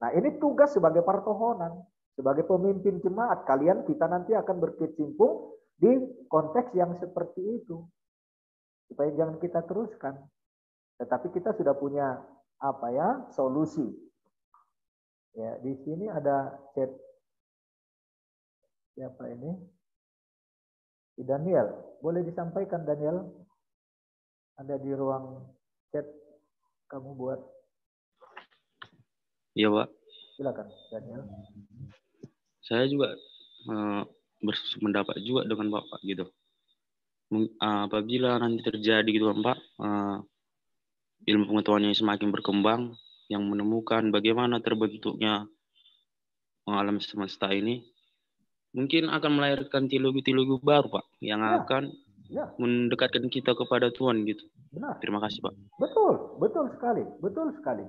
Nah, ini tugas sebagai pertohonan, sebagai pemimpin jemaat. Kalian kita nanti akan berkecimpung di konteks yang seperti itu. Supaya jangan kita teruskan. Tetapi kita sudah punya solusi. Ya, di sini ada chat siapa ini? Si Daniel. Boleh disampaikan Daniel? Ada di ruang chat kamu buat. Iya, Pak. Silakan Daniel. Saya juga berpendapat juga dengan Bapak gitu. Apabila nanti terjadi gitu Pak, ilmu pengetahuannya semakin berkembang, yang menemukan bagaimana terbentuknya alam semesta ini, mungkin akan melahirkan teologi-teologi baru Pak, yang akan mendekatkan kita kepada Tuhan gitu. Benar. Terima kasih Pak. Betul sekali.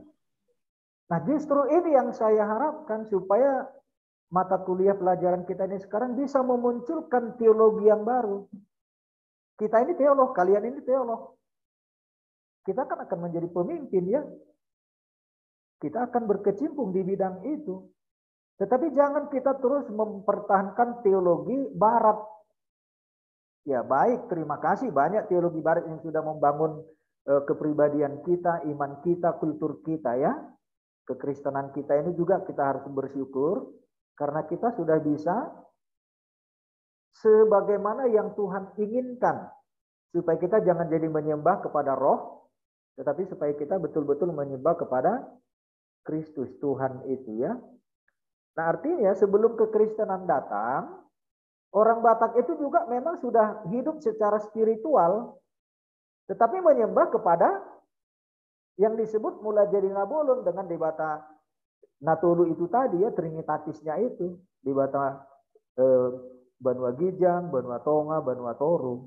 Nah justru ini yang saya harapkan supaya mata kuliah pelajaran kita ini sekarang bisa memunculkan teologi yang baru. Kita ini teolog, kalian ini teolog. Kita kan akan menjadi pemimpin ya. Kita akan berkecimpung di bidang itu. Tetapi jangan kita terus mempertahankan teologi barat. Ya baik, terima kasih banyak teologi barat yang sudah membangun kepribadian kita, iman kita, kultur kita ya. Kekristenan kita ini juga kita harus bersyukur karena kita sudah bisa sebagaimana yang Tuhan inginkan supaya kita jangan jadi menyembah kepada roh, tetapi supaya kita betul-betul menyembah kepada Kristus Tuhan itu ya. Nah artinya sebelum kekristenan datang, orang Batak itu juga memang sudah hidup secara spiritual, tetapi menyembah kepada yang disebut mulai jadi Nabolon dengan debata Natolu itu tadi ya, trinitatisnya itu, debata Banua Gijang, Banua Tonga, Banua Toru.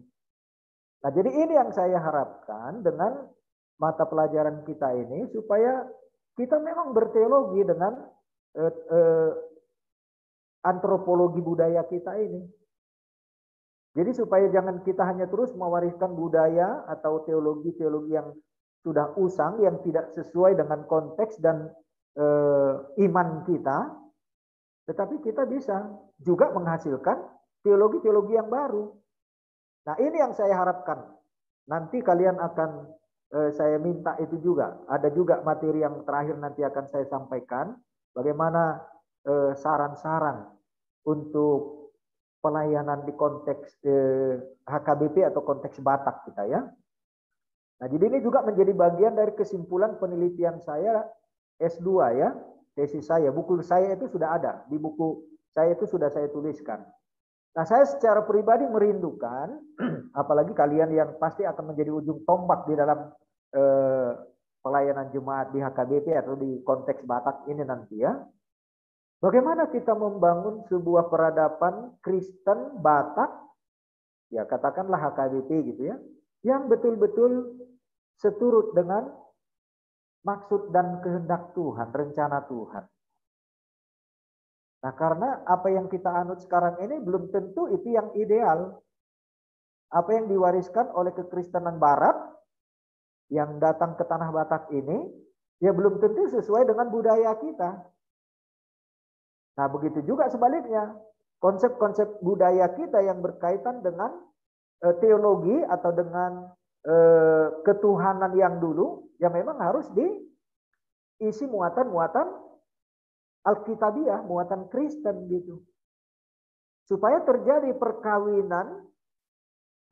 Nah jadi ini yang saya harapkan dengan mata pelajaran kita ini supaya kita memang berteologi dengan antropologi budaya kita ini. Jadi supaya jangan kita hanya terus mewariskan budaya atau teologi-teologi yang sudah usang, yang tidak sesuai dengan konteks dan iman kita, tetapi kita bisa juga menghasilkan teologi-teologi yang baru. Nah ini yang saya harapkan. Nanti kalian akan saya minta itu juga. Ada juga materi yang terakhir nanti akan saya sampaikan. Bagaimana saran-saran untuk pelayanan di konteks HKBP atau konteks Batak kita ya. Nah, jadi ini juga menjadi bagian dari kesimpulan penelitian saya S2 ya, tesis saya. Buku saya itu sudah ada, di buku saya itu sudah saya tuliskan. Nah, saya secara pribadi merindukan, apalagi kalian yang pasti akan menjadi ujung tombak di dalam pelayanan jemaat di HKBP atau di konteks Batak ini nanti ya. Bagaimana kita membangun sebuah peradaban Kristen Batak, ya katakanlah HKBP gitu ya, yang betul-betul seturut dengan maksud dan kehendak Tuhan, rencana Tuhan. Nah, karena apa yang kita anut sekarang ini belum tentu itu yang ideal. Apa yang diwariskan oleh kekristenan Barat yang datang ke tanah Batak ini, ya belum tentu sesuai dengan budaya kita. Nah, begitu juga sebaliknya. Konsep-konsep budaya kita yang berkaitan dengan teologi atau dengan ketuhanan yang dulu, ya memang harus diisi muatan-muatan Alkitabiah, muatan Kristen gitu. Supaya terjadi perkawinan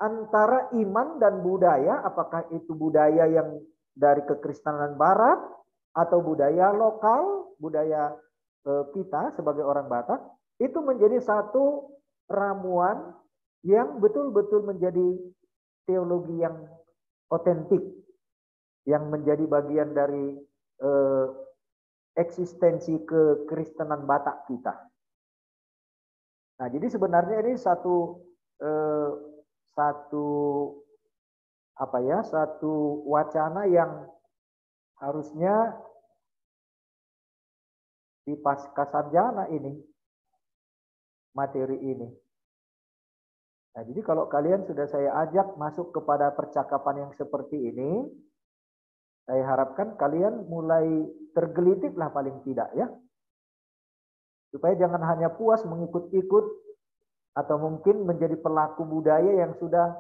antara iman dan budaya, apakah itu budaya yang dari kekristenan Barat atau budaya lokal, budaya kita sebagai orang Batak, itu menjadi satu ramuan yang betul-betul menjadi teologi yang otentik, yang menjadi bagian dari eksistensi kekristenan Batak kita. Nah, jadi sebenarnya ini satu wacana yang harusnya di pasca sarjana ini, materi ini. Nah, jadi kalau kalian sudah saya ajak masuk kepada percakapan yang seperti ini, saya harapkan kalian mulai tergelitik lah paling tidak ya. Supaya jangan hanya puas mengikut-ikut atau mungkin menjadi pelaku budaya yang sudah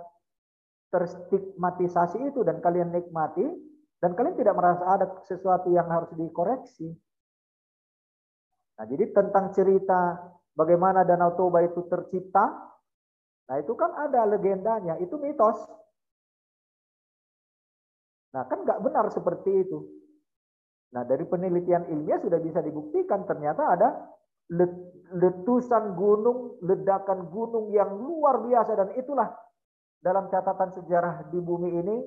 terstigmatisasi itu dan kalian nikmati dan kalian tidak merasa ada sesuatu yang harus dikoreksi. Nah, jadi tentang cerita bagaimana Danau Toba itu tercipta, nah itu kan ada legendanya, itu mitos. Nah, kan nggak benar seperti itu. Nah, dari penelitian ilmiah sudah bisa dibuktikan ternyata ada letusan gunung, ledakan gunung yang luar biasa, dan itulah dalam catatan sejarah di bumi ini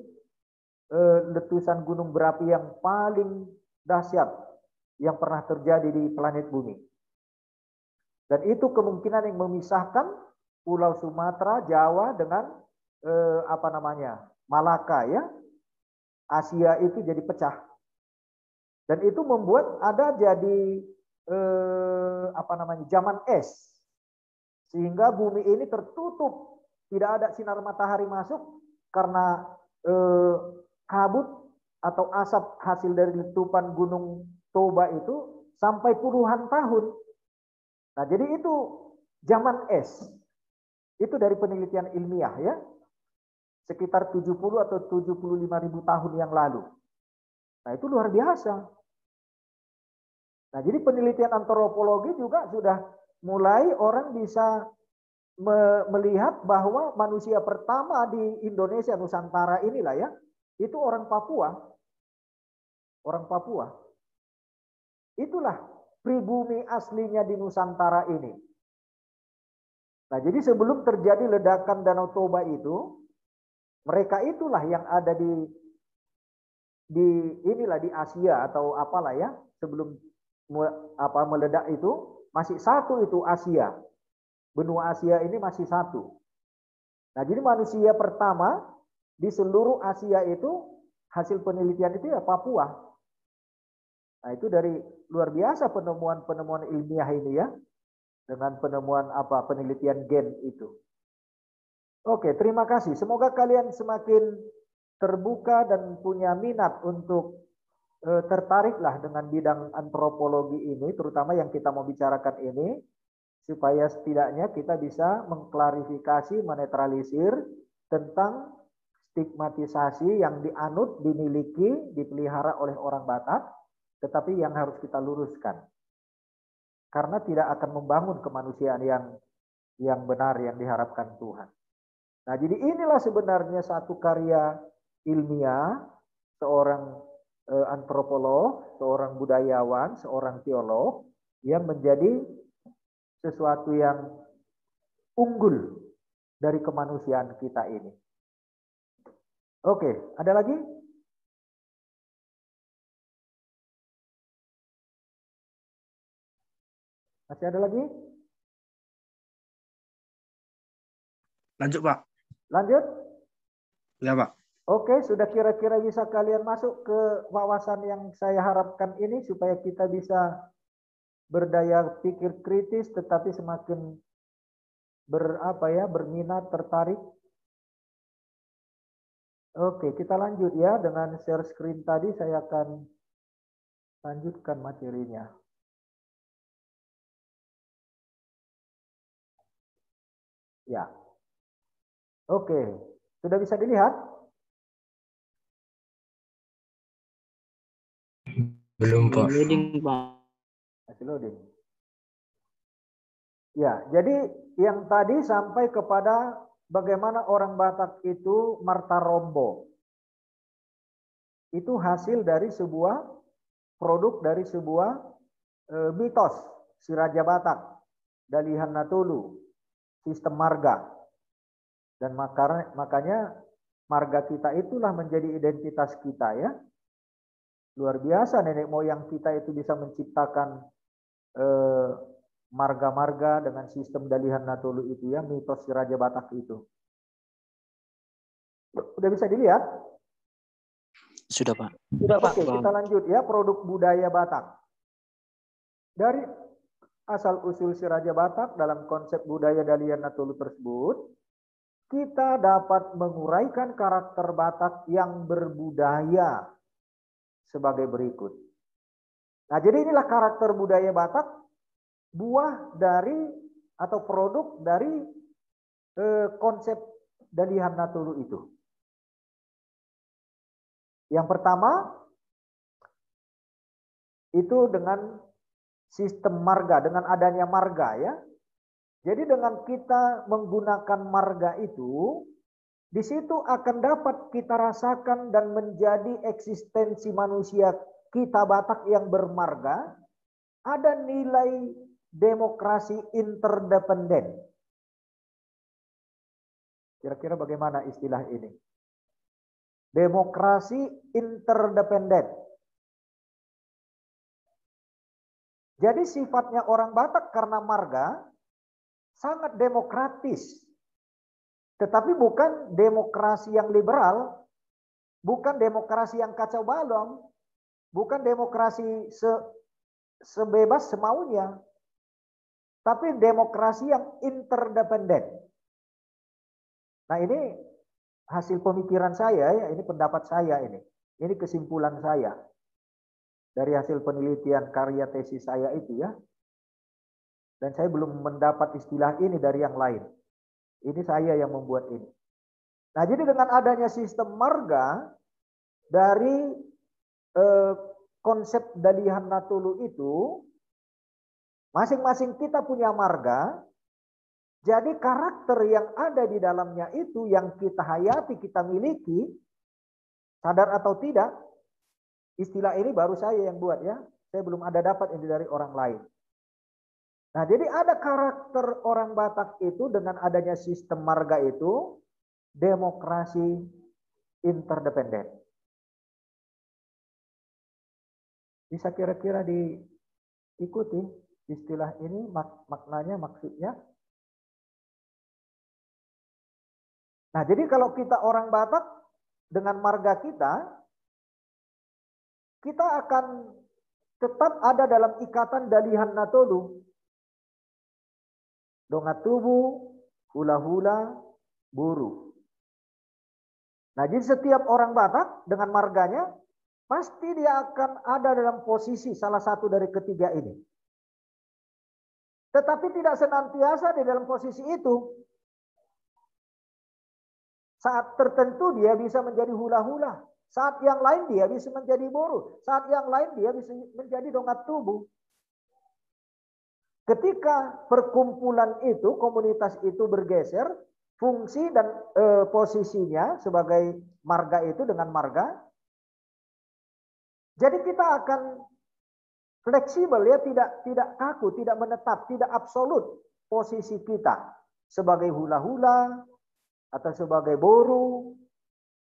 letusan gunung berapi yang paling dahsyat yang pernah terjadi di planet bumi. Dan itu kemungkinan yang memisahkan Pulau Sumatera, Jawa dengan Malaka ya. Asia itu jadi pecah. Dan itu membuat ada jadi zaman es. Sehingga bumi ini tertutup, tidak ada sinar matahari masuk karena kabut atau asap hasil dari letupan Gunung Toba itu sampai puluhan tahun. Nah, jadi itu zaman es. Itu dari penelitian ilmiah ya. Sekitar 70 atau 75.000 tahun yang lalu. Nah, itu luar biasa. Nah, jadi penelitian antropologi juga sudah mulai orang bisa melihat bahwa manusia pertama di Indonesia Nusantara inilah ya, itu orang Papua. Orang Papua. Itulah pribumi aslinya di Nusantara ini. Nah, jadi sebelum terjadi ledakan Danau Toba itu, mereka itulah yang ada di Asia atau apalah ya, sebelum meledak itu masih satu itu Asia. Benua Asia ini masih satu. Nah, jadi manusia pertama di seluruh Asia itu hasil penelitian itu ya Papua. Nah, itu dari luar biasa penemuan-penemuan ilmiah ini ya, dengan penemuan penelitian gen itu. Oke, terima kasih. Semoga kalian semakin terbuka dan punya minat untuk tertariklah dengan bidang antropologi ini, terutama yang kita mau bicarakan ini, supaya setidaknya kita bisa mengklarifikasi, menetralisir tentang stigmatisasi yang dianut, dimiliki, dipelihara oleh orang Batak, tetapi yang harus kita luruskan. Karena tidak akan membangun kemanusiaan yang benar yang diharapkan Tuhan. Nah, jadi inilah sebenarnya satu karya ilmiah, seorang antropolog, seorang budayawan, seorang teolog yang menjadi sesuatu yang unggul dari kemanusiaan kita ini. Oke, ada lagi? Masih ada lagi? Lanjut, Pak. Lanjut? Ya, Pak. Oke, sudah kira-kira bisa kalian masuk ke wawasan yang saya harapkan ini supaya kita bisa berdaya pikir kritis tetapi semakin berminat, tertarik. Oke, kita lanjut ya dengan share screen tadi, saya akan lanjutkan materinya. Ya. Oke, sudah bisa dilihat? Belum, Pak. Loading, Pak. Masih loading. Ya, jadi yang tadi sampai kepada bagaimana orang Batak itu martarombo. Itu hasil dari sebuah produk dari sebuah mitos si Raja Batak, Dalihan Natulu, sistem marga. Dan makanya marga kita itulah menjadi identitas kita ya. Luar biasa nenek moyang kita itu bisa menciptakan marga-marga dengan sistem Dalihan Natulu itu ya, mitos si Raja Batak itu. Udah bisa dilihat? Sudah, Pak. Oke, kita lanjut ya, produk budaya Batak. Dari asal-usul si Raja Batak dalam konsep budaya Dalihan Natulu tersebut, kita dapat menguraikan karakter Batak yang berbudaya sebagai berikut. Nah, jadi inilah karakter budaya Batak, buah dari atau produk dari konsep Dalihan Natulu itu. Yang pertama itu dengan sistem marga, dengan adanya marga ya. Jadi dengan kita menggunakan marga itu, di situ akan dapat kita rasakan dan menjadi eksistensi manusia kita Batak yang bermarga, ada nilai demokrasi interdependen. Kira-kira bagaimana istilah ini? Demokrasi interdependen. Jadi sifatnya orang Batak karena marga sangat demokratis. Tetapi bukan demokrasi yang liberal, bukan demokrasi yang kacau balau, bukan demokrasi sebebas semaunya, tapi demokrasi yang interdependen. Nah ini hasil pemikiran saya, ya, ini pendapat saya ini kesimpulan saya dari hasil penelitian karya tesis saya itu ya. Dan saya belum mendapat istilah ini dari yang lain. Ini saya yang membuat ini. Nah jadi dengan adanya sistem marga dari konsep Dalihan Natulu itu, masing-masing kita punya marga. Jadi karakter yang ada di dalamnya itu yang kita hayati, kita miliki, sadar atau tidak, istilah ini baru saya yang buat ya. Saya belum ada dapat ini dari orang lain. Nah jadi ada karakter orang Batak itu dengan adanya sistem marga itu, demokrasi interdependen. Bisa kira-kira diikuti istilah ini, maknanya, maksudnya. Nah, jadi kalau kita orang Batak dengan marga kita akan tetap ada dalam ikatan Dalihan Natolu. Dongatubu, hula-hula, buru. Nah, jadi setiap orang Batak dengan marganya pasti dia akan ada dalam posisi salah satu dari ketiga ini. Tetapi tidak senantiasa di dalam posisi itu. Saat tertentu dia bisa menjadi hula-hula. Saat yang lain dia bisa menjadi boru. Saat yang lain dia bisa menjadi dongat tubuh. Ketika perkumpulan itu, komunitas itu bergeser, fungsi dan posisinya sebagai marga itu dengan marga. Jadi kita akan fleksibel ya, tidak kaku, tidak menetap, tidak absolut posisi kita sebagai hula-hula, atau sebagai boru,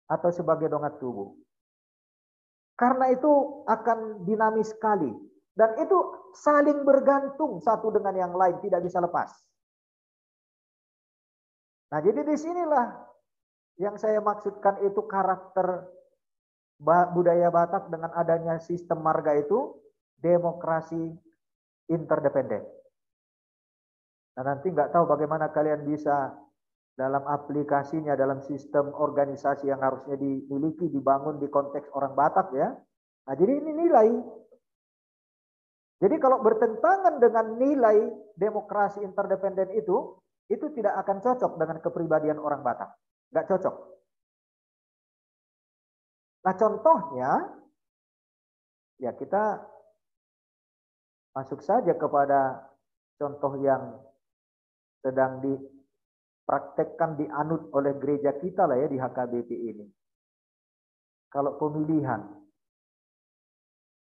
atau sebagai dongat tubuh. Karena itu akan dinamis sekali. Dan itu saling bergantung satu dengan yang lain, tidak bisa lepas. Nah jadi disinilah yang saya maksudkan itu karakter budaya Batak dengan adanya sistem marga itu, demokrasi interdependen. Nah nanti nggak tahu bagaimana kalian bisa dalam aplikasinya, dalam sistem organisasi yang harusnya dimiliki, dibangun di konteks orang Batak ya. Nah jadi ini nilai. Jadi kalau bertentangan dengan nilai demokrasi interdependen itu tidak akan cocok dengan kepribadian orang Batak. Nggak cocok. Nah contohnya, ya kita masuk saja kepada contoh yang sedang dipraktekkan, dianut oleh gereja kita lah ya di HKBP ini. Kalau pemilihan.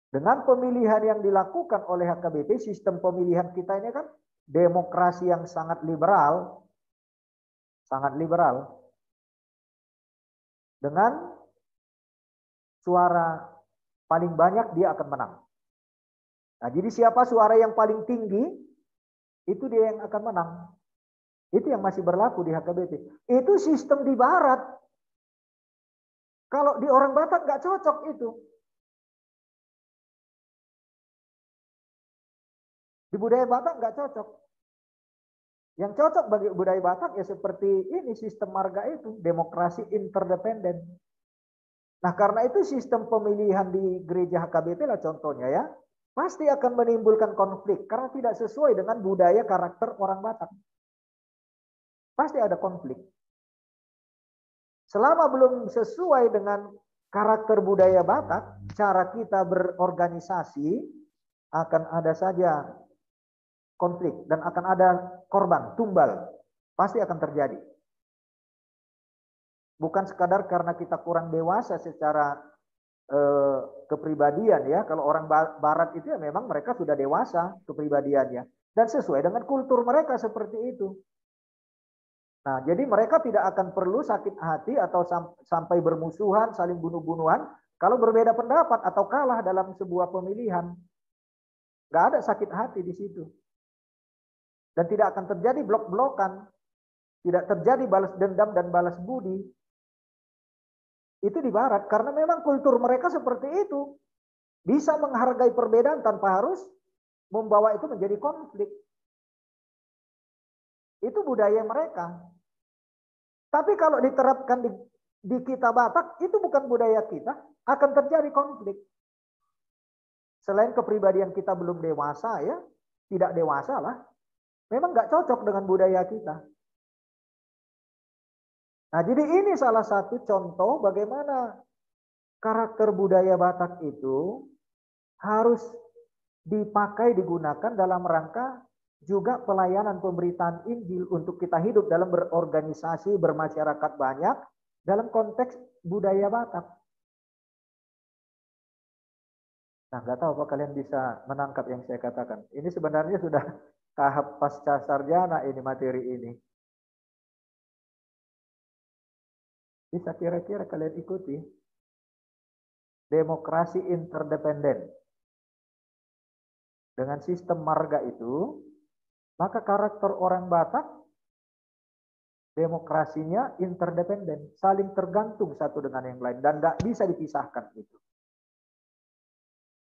Dengan pemilihan yang dilakukan oleh HKBP, sistem pemilihan kita ini kan demokrasi yang sangat liberal. Sangat liberal. Dengan suara paling banyak dia akan menang. Nah, jadi siapa suara yang paling tinggi, itu dia yang akan menang. Itu yang masih berlaku di HKBP. Itu sistem di Barat. Kalau di orang Batak nggak cocok itu. Di budaya Batak nggak cocok. Yang cocok bagi budaya Batak ya seperti ini sistem marga itu, demokrasi interdependen. Nah karena itu sistem pemilihan di gereja HKBP lah contohnya ya. pasti akan menimbulkan konflik karena tidak sesuai dengan budaya karakter orang Batak. Pasti ada konflik. Selama belum sesuai dengan karakter budaya Batak, cara kita berorganisasi akan ada saja konflik dan akan ada korban, tumbal. Pasti akan terjadi. Bukan sekadar karena kita kurang dewasa secara kepribadian ya. Kalau orang barat itu ya memang mereka sudah dewasa kepribadiannya dan sesuai dengan kultur mereka seperti itu. Nah, jadi mereka tidak akan perlu sakit hati atau sampai bermusuhan, saling bunuh-bunuhan kalau berbeda pendapat atau kalah dalam sebuah pemilihan. Nggak ada sakit hati di situ. Dan tidak akan terjadi blok-blokan. Tidak terjadi balas dendam dan balas budi. Itu di barat karena memang kultur mereka seperti itu. Bisa menghargai perbedaan tanpa harus membawa itu menjadi konflik. Itu budaya mereka. Tapi kalau diterapkan di kita Batak, itu bukan budaya kita, akan terjadi konflik. Selain kepribadian kita belum dewasa ya, tidak dewasa lah. Memang nggak cocok dengan budaya kita. Nah, jadi ini salah satu contoh bagaimana karakter budaya Batak itu harus dipakai, digunakan dalam rangka juga pelayanan pemberitaan Injil untuk kita hidup dalam berorganisasi, bermasyarakat banyak dalam konteks budaya Batak. Nah, nggak tahu apa kalian bisa menangkap yang saya katakan. Ini sebenarnya sudah tahap pasca sarjana ini materi ini. Bisa kira-kira kalian ikuti. Demokrasi interdependen. Dengan sistem marga itu, maka karakter orang Batak, demokrasinya interdependen. Saling tergantung satu dengan yang lain. Dan nggak bisa dipisahkan itu.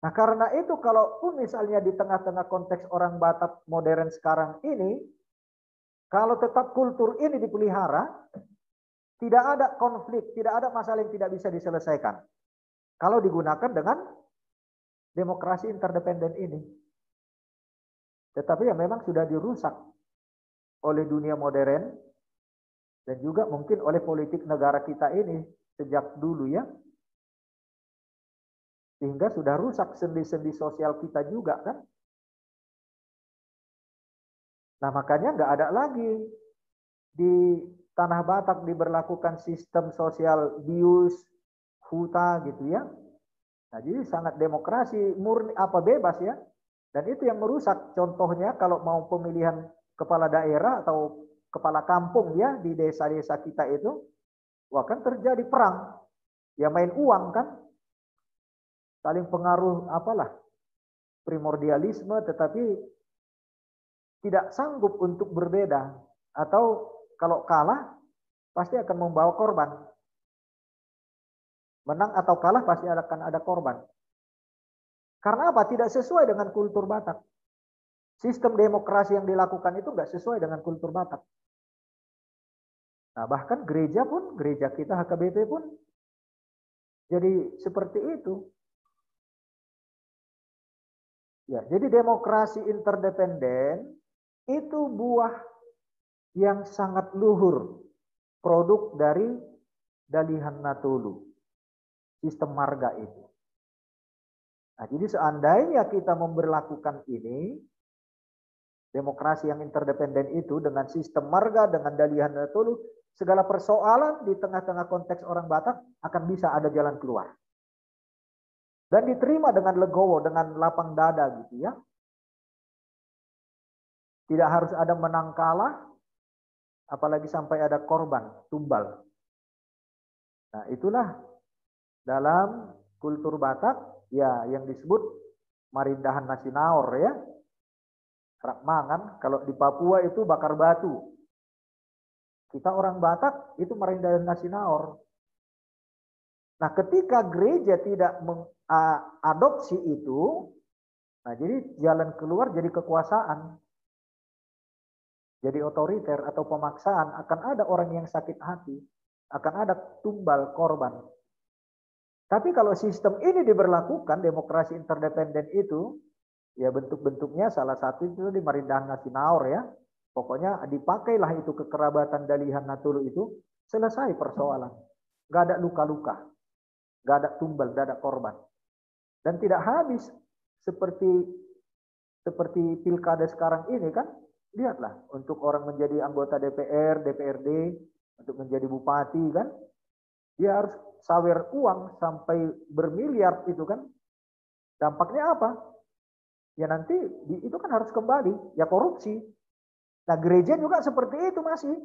Nah karena itu kalaupun misalnya di tengah-tengah konteks orang Batak modern sekarang ini, kalau tetap kultur ini dipelihara, tidak ada konflik, tidak ada masalah yang tidak bisa diselesaikan. Kalau digunakan dengan demokrasi interdependen ini. Tetapi ya memang sudah dirusak oleh dunia modern dan juga mungkin oleh politik negara kita ini sejak dulu ya. Sehingga sudah rusak sendi-sendi sosial kita juga kan. Nah makanya nggak ada lagi di Tanah Batak diberlakukan sistem sosial bius, huta gitu ya. Nah, jadi sangat demokrasi, murni apa bebas ya. Dan itu yang merusak. Contohnya kalau mau pemilihan kepala daerah atau kepala kampung ya di desa-desa kita itu, wah kan terjadi perang. Ya main uang kan. Saling pengaruh apalah. Primordialisme tetapi tidak sanggup untuk berbeda. Atau kalau kalah, pasti akan membawa korban. Menang atau kalah pasti akan ada korban. Karena apa? Tidak sesuai dengan kultur Batak. Sistem demokrasi yang dilakukan itu nggak sesuai dengan kultur Batak. Nah, bahkan gereja pun, gereja kita HKBP pun jadi seperti itu. Ya, jadi demokrasi interdependen itu buah yang sangat luhur, produk dari Dalihan Natolu, sistem marga itu. Nah, jadi seandainya kita memberlakukan ini, demokrasi yang interdependen itu dengan sistem marga, dengan Dalihan Natolu, segala persoalan di tengah-tengah konteks orang Batak akan bisa ada jalan keluar. Dan diterima dengan legowo, dengan lapang dada gitu ya. Tidak harus ada menang kalah, apalagi sampai ada korban, tumbal. Nah itulah dalam kultur Batak ya yang disebut marindahan nasi naor ya. Mangan, kalau di Papua itu bakar batu. Kita orang Batak itu marindahan nasi naor. Nah ketika gereja tidak mengadopsi itu, nah jadi jalan keluar jadi kekuasaan. Jadi otoriter atau pemaksaan, akan ada orang yang sakit hati, akan ada tumbal korban. Tapi kalau sistem ini diberlakukan, demokrasi interdependen itu, Ya bentuk-bentuknya salah satu itu di Marindahan Nasinaor ya. Pokoknya dipakailah itu kekerabatan Dalihan Natulu itu, selesai persoalan. Gak ada luka-luka, gak ada tumbal, gak ada korban. Dan tidak habis seperti pilkada sekarang ini kan. Lihatlah, untuk orang menjadi anggota DPR, DPRD, untuk menjadi bupati kan, dia harus sawer uang sampai bermiliar itu kan. Dampaknya apa? Ya nanti itu kan harus kembali, ya korupsi. Nah gereja juga seperti itu masih.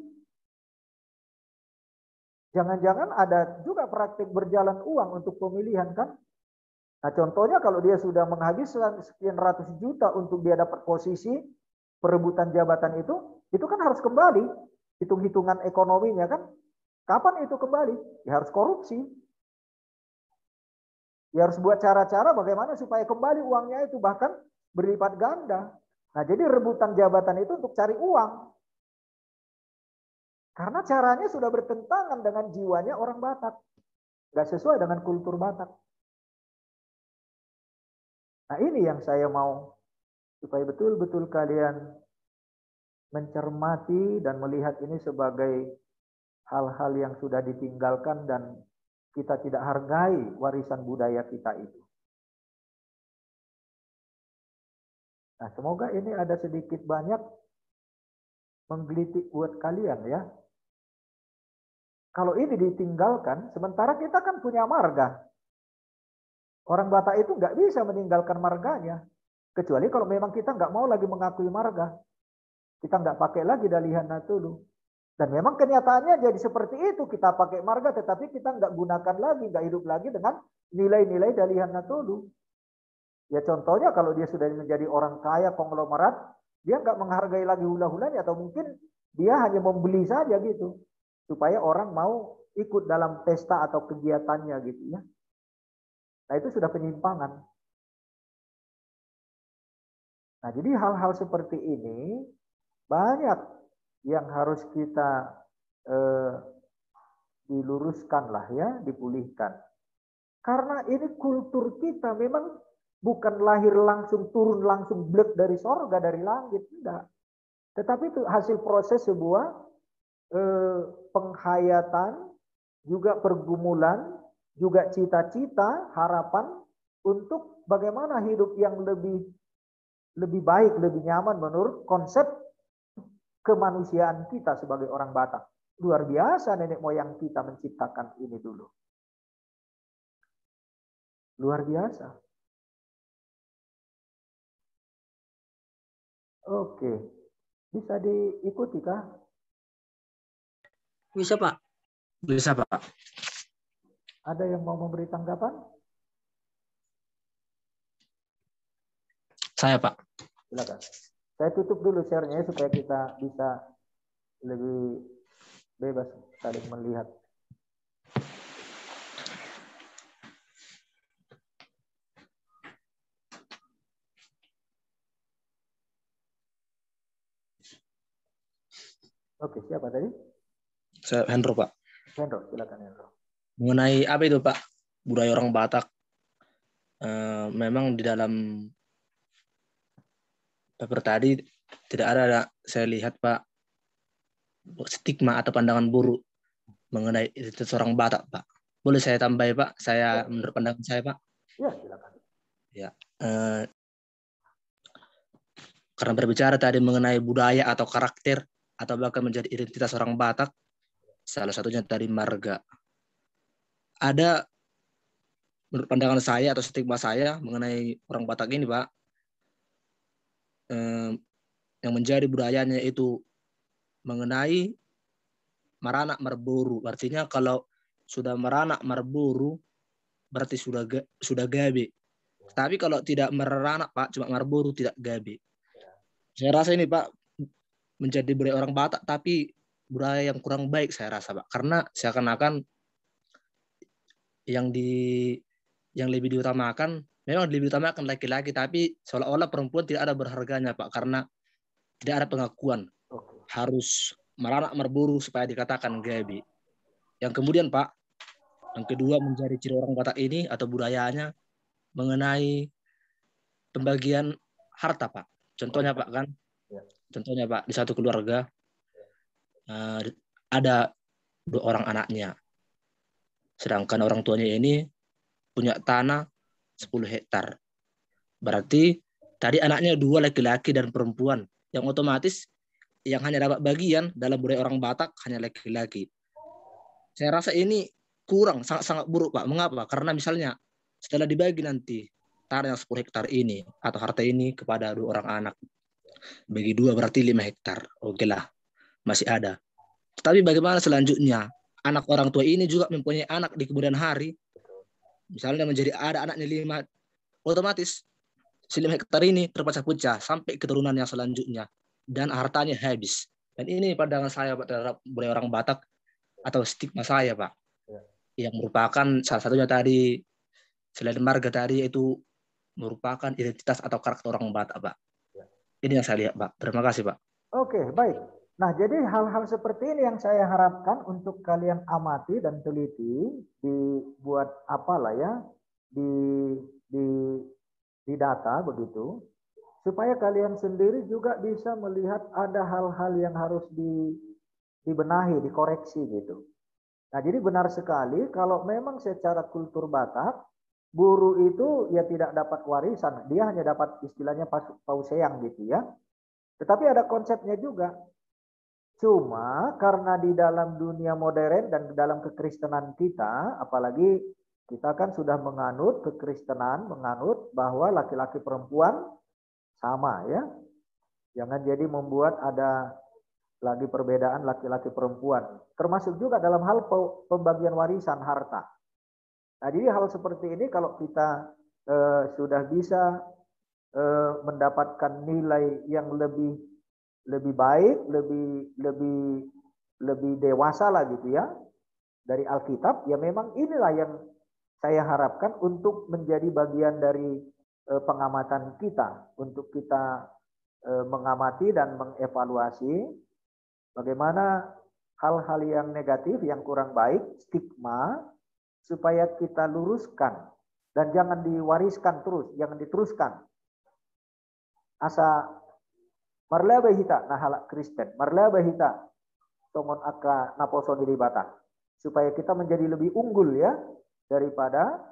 Jangan-jangan ada juga praktik berjalan uang untuk pemilihan kan. Nah contohnya kalau dia sudah menghabiskan sekian ratus juta untuk dia dapat posisi perebutan jabatan itu kan harus kembali. Hitung-hitungan ekonominya kan. Kapan itu kembali? Ya harus korupsi. Ya harus buat cara-cara bagaimana supaya kembali uangnya itu bahkan berlipat ganda. Nah jadi rebutan jabatan itu untuk cari uang. Karena caranya sudah bertentangan dengan jiwanya orang Batak. Gak sesuai dengan kultur Batak. Nah ini yang saya mau supaya betul-betul kalian mencermati dan melihat ini sebagai hal-hal yang sudah ditinggalkan dan kita tidak hargai warisan budaya kita itu. Nah semoga ini ada sedikit banyak menggelitik buat kalian ya. Kalau ini ditinggalkan, sementara kita kan punya marga. Orang Batak itu nggak bisa meninggalkan marganya. Kecuali kalau memang kita nggak mau lagi mengakui marga. Kita nggak pakai lagi Dalihan Natulu. Dan memang kenyataannya jadi seperti itu. Kita pakai marga tetapi kita nggak gunakan lagi, nggak hidup lagi dengan nilai-nilai Dalihan Natulu. Ya contohnya kalau dia sudah menjadi orang kaya konglomerat, dia nggak menghargai lagi hula-hulanya atau mungkin dia hanya membeli saja gitu. Supaya orang mau ikut dalam pesta atau kegiatannya gitu ya. Nah itu sudah penyimpangan. Nah jadi hal-hal seperti ini banyak yang harus kita diluruskan lah ya, dipulihkan. Karena ini kultur kita memang bukan lahir langsung, turun langsung blek dari sorga, dari langit. Tidak. Tetapi itu hasil proses sebuah penghayatan, juga pergumulan, juga cita-cita, harapan untuk bagaimana hidup yang lebih baik, lebih nyaman menurut konsep kemanusiaan kita sebagai orang Batak. Luar biasa nenek moyang kita menciptakan ini dulu. Luar biasa. Oke. Bisa diikuti kah? Bisa, Pak. Bisa, Pak. Ada yang mau memberi tanggapan? Saya, Pak. Silakan. Saya tutup dulu share-nya supaya kita bisa lebih bebas saling melihat. Oke, siapa tadi? Saya Hendro, Pak. Hendro, silakan Hendro. Mengenai apa itu, Pak? Budaya orang Batak. Memang di dalam paper tadi tidak ada saya lihat, Pak, stigma atau pandangan buruk mengenai identitas orang Batak, Pak. Boleh saya tambahi, Pak? Saya menurut pandangan saya, Pak. Ya, silakan. Ya. Karena berbicara tadi mengenai budaya atau karakter atau bahkan menjadi identitas orang Batak, salah satunya dari marga. Ada menurut pandangan saya atau stigma saya mengenai orang Batak ini, Pak, yang menjadi budayanya itu mengenai meranak merburu. Artinya kalau sudah meranak merburu berarti sudah gabe. Tapi kalau tidak meranak, Pak, cuma merburu tidak gabe. Saya rasa ini, Pak, menjadi budaya orang Batak tapi budaya yang kurang baik saya rasa, Pak. Karena seakan-akan yang lebih diutamakan memang lebih diutamakan laki-laki, tapi seolah-olah perempuan tidak ada berharganya, Pak, karena tidak ada pengakuan. Harus meranak merburu supaya dikatakan gabi. Yang kemudian, Pak, yang kedua menjadi ciri orang Batak ini atau budayanya mengenai pembagian harta, Pak. Contohnya, Pak, kan? Ya. Contohnya, Pak, di satu keluarga ada 2 orang anaknya. Sedangkan orang tuanya ini punya tanah 10 hektar. Berarti tadi anaknya 2 laki-laki dan perempuan. Yang otomatis yang hanya dapat bagian dalam budaya orang Batak hanya laki-laki. Saya rasa ini kurang, sangat-sangat buruk, Pak. Mengapa? Karena misalnya setelah dibagi nanti tanah yang 10 hektar ini atau harta ini kepada 2 orang anak, bagi 2 berarti 5 hektar. Oke lah, masih ada. Tapi bagaimana selanjutnya? Anak orang tua ini juga mempunyai anak di kemudian hari. Misalnya ada anaknya 5, otomatis 5 hektar ini terpecah-pecah sampai keturunan yang selanjutnya. Dan hartanya habis. Dan ini pandangan saya, Pak, terhadap budaya orang Batak atau stigma saya, Pak. Yang merupakan salah satunya tadi, selain marga tadi, itu merupakan identitas atau karakter orang Batak, Pak. Ini yang saya lihat, Pak. Terima kasih, Pak. Oke, baik. Nah, jadi hal-hal seperti ini yang saya harapkan untuk kalian amati dan teliti, dibuat apalah ya, di data begitu, supaya kalian sendiri juga bisa melihat ada hal-hal yang harus dibenahi, dikoreksi gitu. Nah, jadi benar sekali kalau memang secara kultur Batak, buruh itu ya tidak dapat warisan, dia hanya dapat istilahnya pauseang gitu ya. Tetapi ada konsepnya juga. Cuma karena di dalam dunia modern dan dalam kekristenan kita, apalagi kita kan sudah menganut kekristenan, menganut bahwa laki-laki perempuan sama ya. Jangan jadi membuat ada lagi perbedaan laki-laki perempuan. Termasuk juga dalam hal pembagian warisan harta. Nah, jadi hal seperti ini kalau kita sudah bisa mendapatkan nilai yang lebih baik, lebih dewasa lah gitu ya dari Alkitab, ya memang inilah yang saya harapkan untuk menjadi bagian dari pengamatan kita, untuk kita mengamati dan mengevaluasi bagaimana hal-hal yang negatif, yang kurang baik, stigma, supaya kita luruskan dan jangan diwariskan terus, jangan diteruskan. Asa marlaba hita nahala Kristen, marlaba hita tongon aka naposo di Batak, supaya kita menjadi lebih unggul ya daripada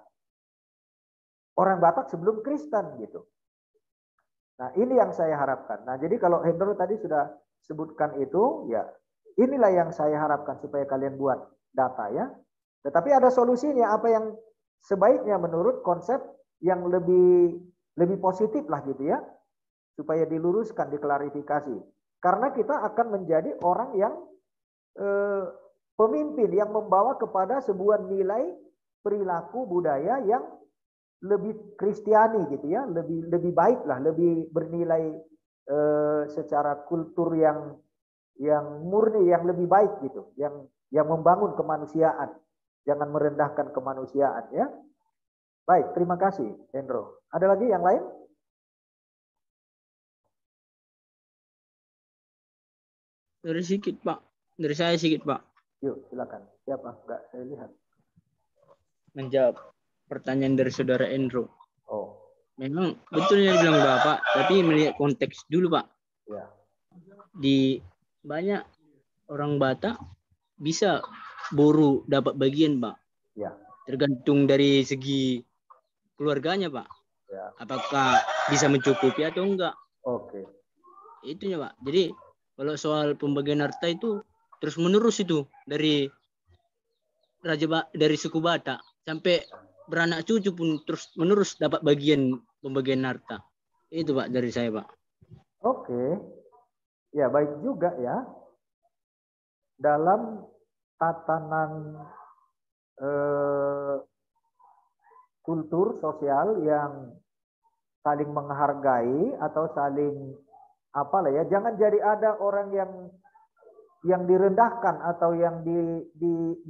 orang Batak sebelum Kristen gitu. Nah, ini yang saya harapkan. Nah, jadi kalau Hendro tadi sudah sebutkan itu, ya inilah yang saya harapkan supaya kalian buat data ya. Tetapi ada solusinya, apa yang sebaiknya menurut konsep yang lebih positif lah gitu ya. Supaya diluruskan, diklarifikasi. Karena kita akan menjadi orang yang pemimpin yang membawa kepada sebuah nilai perilaku budaya yang lebih Kristiani gitu ya, lebih baik lah, lebih bernilai secara kultur yang murni, yang lebih baik gitu, yang membangun kemanusiaan, jangan merendahkan kemanusiaan ya. Baik, terima kasih Hendro. Ada lagi yang lain? Dari sedikit, Pak. Dari saya sedikit, Pak. Yuk, silakan. Siapa? Enggak, saya lihat. Menjawab pertanyaan dari saudara Endro. Oh. Memang betul yang bilang Bapak, tapi melihat konteks dulu, Pak. Ya. Di banyak orang Batak bisa buruh dapat bagian, Pak. Ya. Tergantung dari segi keluarganya, Pak. Ya. Apakah bisa mencukupi atau enggak. Oke. Itunya, Pak. Jadi kalau soal pembagian harta itu terus menerus itu dari dari suku Batak sampai beranak cucu pun terus menerus dapat pembagian harta. Itu Pak dari saya, Pak. Oke. Ya, baik juga ya. Dalam tatanan kultur sosial yang saling menghargai atau saling apalah ya, jangan jadi ada orang yang direndahkan atau yang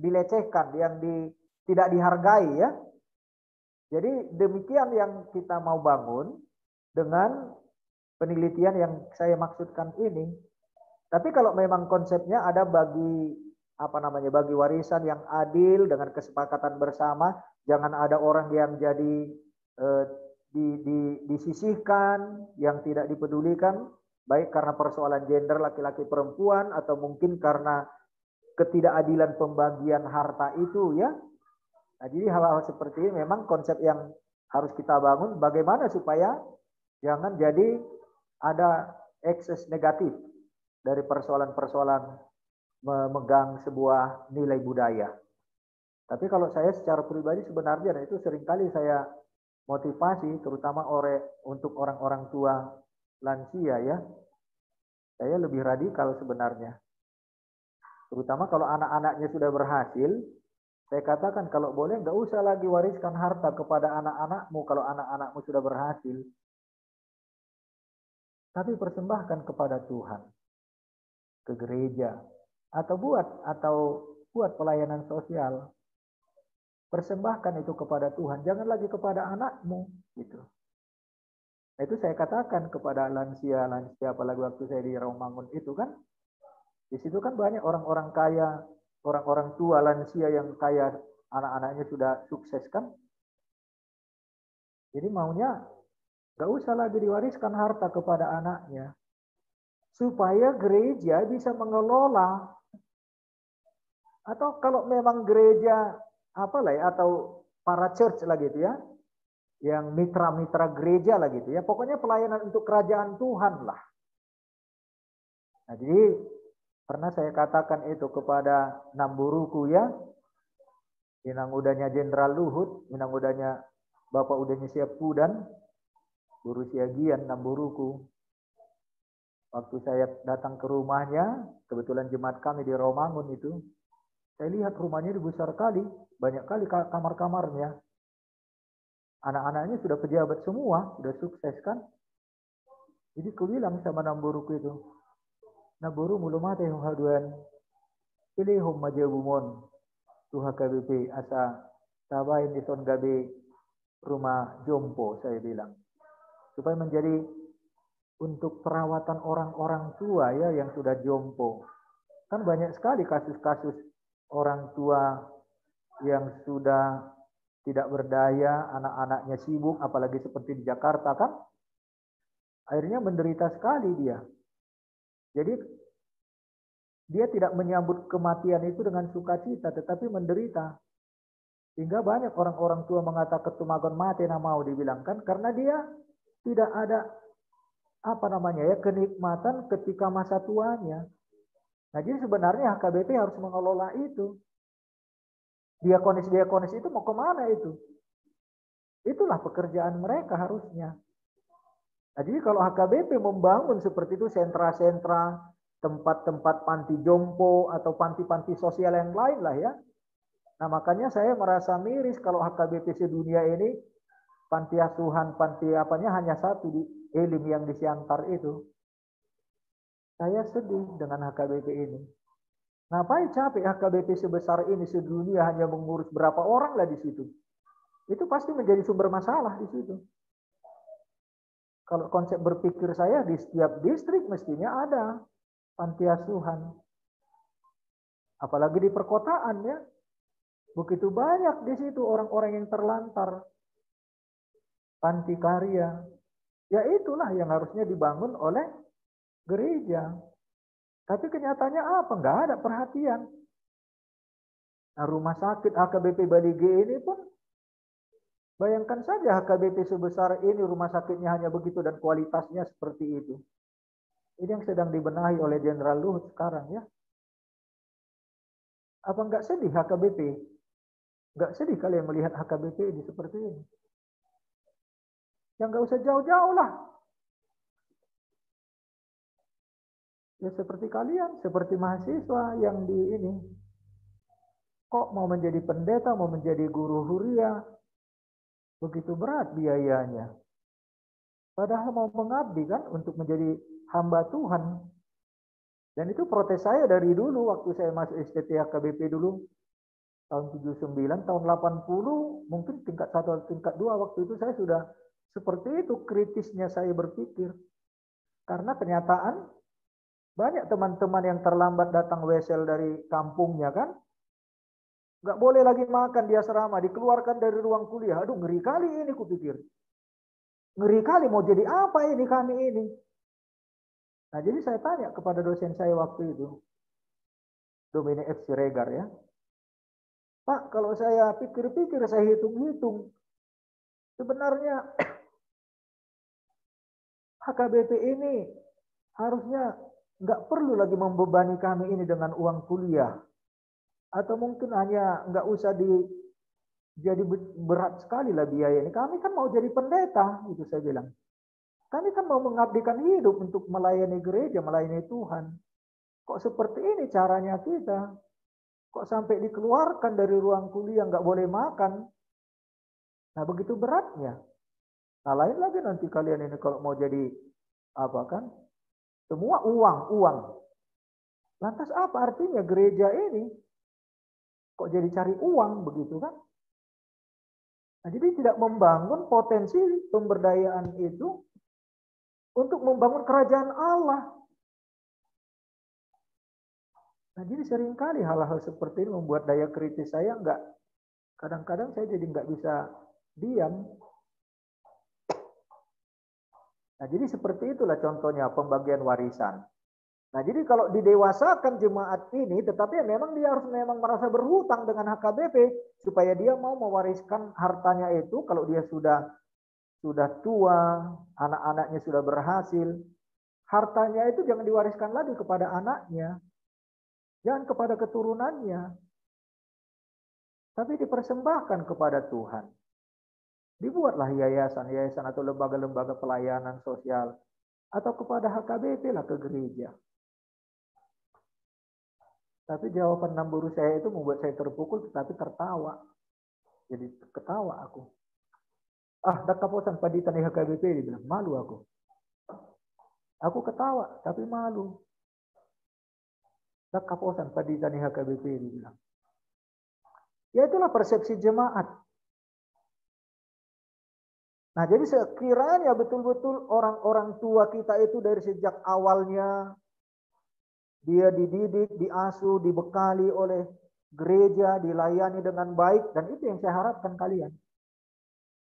dilecehkan, yang tidak dihargai ya. Jadi demikian yang kita mau bangun dengan penelitian yang saya maksudkan ini. Tapi kalau memang konsepnya ada bagi warisan yang adil dengan kesepakatan bersama, jangan ada orang yang jadi disisihkan, yang tidak dipedulikan, baik karena persoalan gender laki-laki perempuan atau mungkin karena ketidakadilan pembagian harta itu ya. Nah, jadi hal-hal seperti ini memang konsep yang harus kita bangun bagaimana supaya jangan jadi ada ekses negatif dari persoalan-persoalan memegang sebuah nilai budaya. Tapi kalau saya secara pribadi sebenarnya, dan itu seringkali saya motivasi, terutama untuk orang-orang tua lansia ya, saya lebih radikal sebenarnya. Terutama kalau anak-anaknya sudah berhasil, saya katakan kalau boleh nggak usah lagi wariskan harta kepada anak-anakmu kalau anak-anakmu sudah berhasil. Tapi persembahkan kepada Tuhan, ke gereja, atau buat pelayanan sosial. Persembahkan itu kepada Tuhan, jangan lagi kepada anakmu gitu. Nah, itu saya katakan kepada lansia, apalagi waktu saya di Rawamangun itu kan, di situ kan banyak orang-orang kaya, orang-orang tua lansia yang kaya, anak-anaknya sudah sukses kan. Jadi maunya gak usah lagi diwariskan harta kepada anaknya, supaya gereja bisa mengelola. Atau kalau memang gereja atau para church lah gitu ya, yang mitra-mitra gereja lah gitu ya, pokoknya pelayanan untuk kerajaan Tuhan lah. Nah, jadi pernah saya katakan itu kepada Namburuku ya, Minang udahnya Jenderal Luhut, Minang udahnya Bapak udahnya Siap Pudan, Guru Siagian Namburuku. Waktu saya datang ke rumahnya, kebetulan jemaat kami di Rawamangun itu, saya lihat rumahnya besar kali, banyak kali kamar-kamarnya. Anak-anaknya sudah pejabat semua, sudah sukses kan. Jadi aku bilang sama Namburuku itu, Namburu mulu mate yung haduan, pilihum majabumon, tuha KBP asa tabayin ison gabi rumah jompo, saya bilang. Supaya menjadi untuk perawatan orang-orang tua ya yang sudah jompo. Kan banyak sekali kasus-kasus orang tua yang sudah tidak berdaya, anak-anaknya sibuk, apalagi seperti di Jakarta kan, akhirnya menderita sekali dia. Jadi dia tidak menyambut kematian itu dengan sukacita, tetapi menderita. Sehingga banyak orang-orang tua mengatakan tumagon mati na mau dibilangkan, karena dia tidak ada kenikmatan ketika masa tuanya. Nah, jadi sebenarnya HKBP harus mengelola itu. Diakonis itu mau kemana itu? Itulah pekerjaan mereka harusnya. Nah, jadi kalau HKBP membangun seperti itu sentra-sentra, tempat-tempat panti jompo atau panti-panti sosial yang lain lah ya. Nah, makanya saya merasa miris kalau HKBP sedunia ini panti asuhan, hanya satu di Elim yang di Siantar itu. Saya sedih dengan HKBP ini. Ngapain capek HKBP sebesar ini sedunia hanya mengurus berapa orang lah di situ. Itu pasti menjadi sumber masalah di situ. Kalau konsep berpikir saya di setiap distrik mestinya ada panti asuhan. Apalagi di perkotaan ya. Begitu banyak di situ orang-orang yang terlantar. Panti karya. Ya itulah yang harusnya dibangun oleh gereja. Tapi kenyataannya apa? Nggak ada perhatian. Nah, rumah sakit HKBP Bali G ini pun, bayangkan saja HKBP sebesar ini, rumah sakitnya hanya begitu dan kualitasnya seperti itu. Ini yang sedang dibenahi oleh Jenderal Luhut sekarang ya. Apa nggak sedih HKBP? Nggak sedih kalian melihat HKBP ini seperti ini? Yang nggak usah jauh-jauh lah. Ya seperti kalian, seperti mahasiswa yang di ini. Kok mau menjadi pendeta, mau menjadi guru huria, begitu berat biayanya. Padahal mau mengabdi kan untuk menjadi hamba Tuhan. Dan itu protes saya dari dulu waktu saya masuk STT HKBP dulu. Tahun 79, tahun 80, mungkin tingkat 1 atau tingkat 2 waktu itu saya sudah seperti itu kritisnya saya berpikir. Karena kenyataan banyak teman-teman yang terlambat datang wesel dari kampungnya kan. Nggak boleh lagi makan di asrama, dikeluarkan dari ruang kuliah. Aduh, ngeri kali ini kupikir. Ngeri kali mau jadi apa ini kami ini. Nah jadi saya tanya kepada dosen saya waktu itu, Dominic F. Siregar ya. Pak, kalau saya pikir-pikir, saya hitung-hitung, sebenarnya HKBP ini harusnya nggak perlu lagi membebani kami ini dengan uang kuliah. Atau mungkin hanya nggak usah jadi berat sekali lah biaya ini. Kami kan mau jadi pendeta, itu saya bilang. Kami kan mau mengabdikan hidup untuk melayani gereja, melayani Tuhan. Kok seperti ini caranya kita? Kok sampai dikeluarkan dari ruang kuliah, nggak boleh makan? Nah begitu beratnya. Nah lain lagi nanti kalian ini kalau mau jadi apa kan? Semua uang. Lantas apa artinya gereja ini? Kok jadi cari uang begitu kan? Nah, jadi tidak membangun potensi pemberdayaan itu untuk membangun kerajaan Allah. Nah, jadi seringkali hal-hal seperti ini membuat daya kritis saya kadang-kadang saya jadi nggak bisa diam. Nah, jadi seperti itulah contohnya pembagian warisan. Nah, jadi kalau didewasakan jemaat ini, tetapi memang dia harus memang merasa berhutang dengan HKBP supaya dia mau mewariskan hartanya itu kalau dia sudah tua, anak-anaknya sudah berhasil, hartanya itu jangan diwariskan lagi kepada anaknya, jangan kepada keturunannya, tapi dipersembahkan kepada Tuhan. Dibuatlah yayasan atau lembaga-lembaga pelayanan sosial atau kepada HKBP lah ke gereja. Tapi jawaban Namburu saya itu membuat saya terpukul tetapi tertawa. Jadi ketawa aku. Dak kaposan paditan di HKBP, dibilang, malu aku. Aku ketawa tapi malu. Dak kaposan paditan di HKBP, dibilang. Ya itulah persepsi jemaat. Nah, jadi sekiranya betul-betul orang-orang tua kita itu dari sejak awalnya dia dididik, diasuh, dibekali oleh gereja, dilayani dengan baik, dan itu yang saya harapkan kalian.